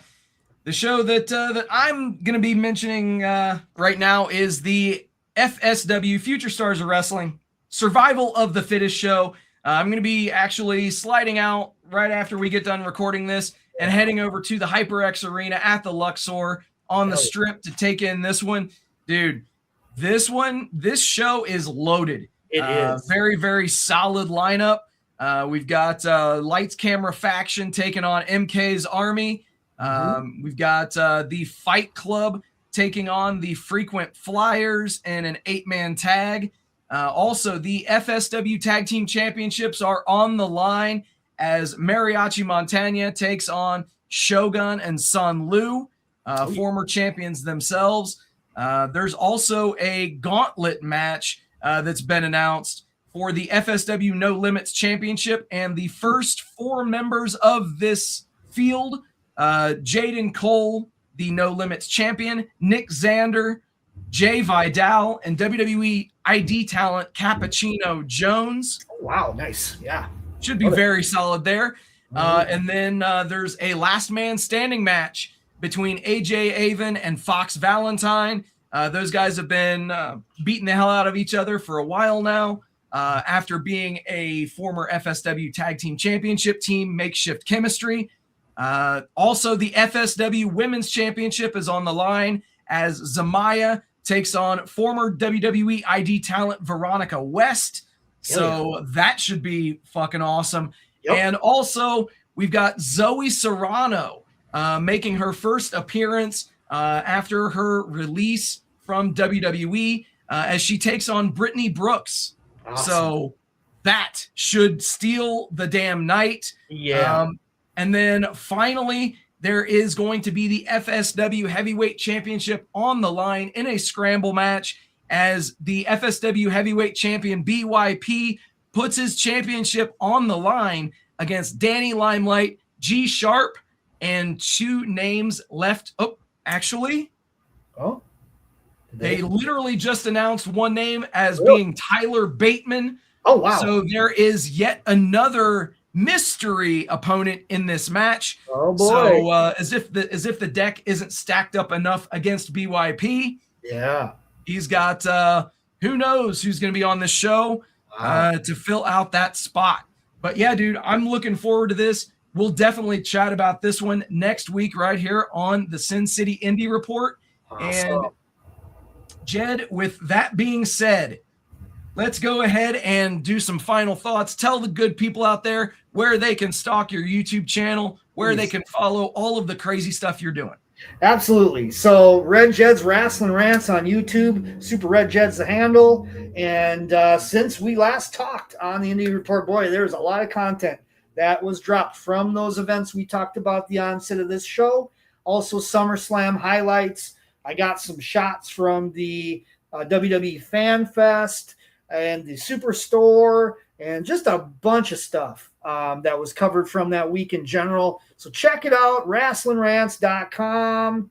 show that I'm going to be mentioning right now is the FSW Future Stars of Wrestling Survival of the Fittest show. I'm going to be actually sliding out right after we get done recording this and heading over to the HyperX Arena at the Luxor on the Strip to take in this one. Dude, this show is loaded. It is. Very, very solid lineup. We've got Lights Camera Faction taking on MK's Army. We've got the Fight Club taking on the Frequent Flyers in an 8-man tag. Also, the FSW Tag Team Championships are on the line as Mariachi Montana takes on Shogun and Sun Lu, former champions themselves. There's also a gauntlet match that's been announced for the FSW No Limits Championship, and the first 4 members of this field, Jaden Cole, the No Limits champion, Nick Xander, Jay Vidal, and WWE ID talent Cappuccino Jones. Oh, wow, nice. Yeah. Should be very solid there. And then there's a last man standing match between AJ Avon and Fox Valentine. Those guys have been beating the hell out of each other for a while now. after being a former FSW Tag Team Championship team, Makeshift Chemistry. Also, the FSW Women's Championship is on the line as Zamaya takes on former WWE ID talent Veronica West. So that should be fucking awesome. Yep. And also, we've got Zoe Serrano making her first appearance after her release from WWE as she takes on Brittany Brooks. Awesome. So that should steal the damn night. Yeah. And then finally, there is going to be the FSW Heavyweight Championship on the line in a scramble match as the FSW Heavyweight Champion BYP puts his championship on the line against Danny Limelight, G Sharp, and 2 names left. Oh, actually. Oh. They literally just announced one name as being Tyler Bateman. Oh, wow. So there is yet another mystery opponent in this match. Oh, boy. So as if the deck isn't stacked up enough against BYP. Yeah. He's got who knows who's going to be on this show to fill out that spot. But yeah, dude, I'm looking forward to this. We'll definitely chat about this one next week right here on the Sin City Indy Report. Awesome. And Jed, with that being said, let's go ahead and do some final thoughts. Tell the good people out there where they can stalk your YouTube channel, where they can follow all of the crazy stuff you're doing. Absolutely. So RedJeds Wrestling Rants on YouTube, Super RedJeds the handle. And since we last talked on the Indy Report, boy, there's a lot of content that was dropped from those events we talked about the onset of this show. Also SummerSlam highlights. I got some shots from the WWE Fan Fest and the Superstore and just a bunch of stuff that was covered from that week in general. So check it out, WrestlingRants.com.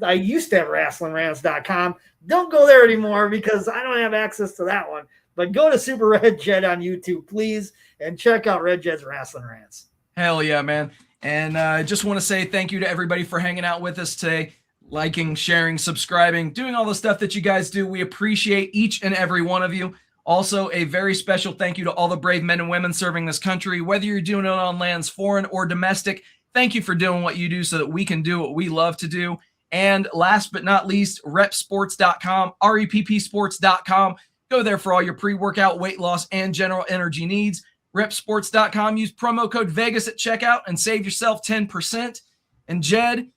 I used to have WrestlingRants.com. Don't go there anymore because I don't have access to that one. But go to Super RedJed on YouTube, please, and check out RedJed's Wrestling Rants. Hell yeah, man. And I just want to say thank you to everybody for hanging out with us today. Liking, sharing, subscribing, doing all the stuff that you guys do. We appreciate each and every one of you. Also, a very special thank you to all the brave men and women serving this country, whether you're doing it on lands foreign or domestic. Thank you for doing what you do so that we can do what we love to do. And last but not least, repsports.com, reppsports.com. Go there for all your pre-workout, weight loss, and general energy needs. Repsports.com. Use promo code Vegas at checkout and save yourself 10%. And Jed,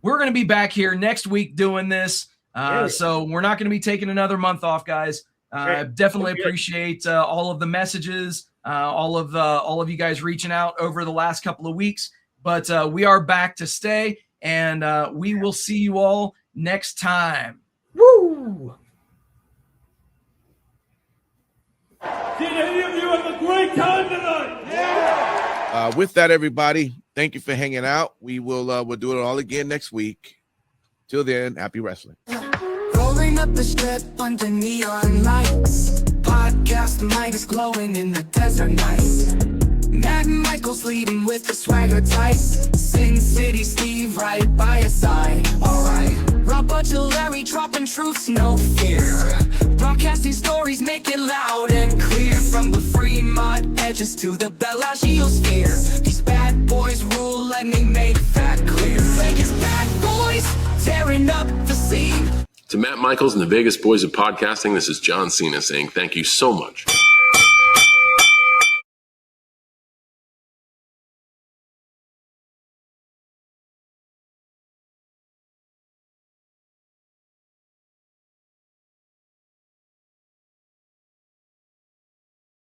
we're going to be back here next week doing this. So we're not going to be taking another month off, guys. Definitely appreciate all of the messages, all of you guys reaching out over the last couple of weeks. But we are back to stay, and we will see you all next time. Woo! Did any of you have a great time tonight? Yeah! With that, everybody, thank you for hanging out. We'll do it all again next week. Till then, happy wrestling. Rolling up the strip under neon lights. Podcast mics glowing in the desert nights. Matt Michaels leading with the swagger tights. Sin City Steve right by your side. Alright. Rob Butcher Larry dropping truths, no fear. Broadcasting stories, make it loud and clear. From the Fremont edges to the Bellagio sphere. These bad boys rule, let me make that clear. Vegas bad boys, tearing up the scene. To Matt Michaels and the Vegas Boys of Podcasting, this is John Cena saying thank you so much.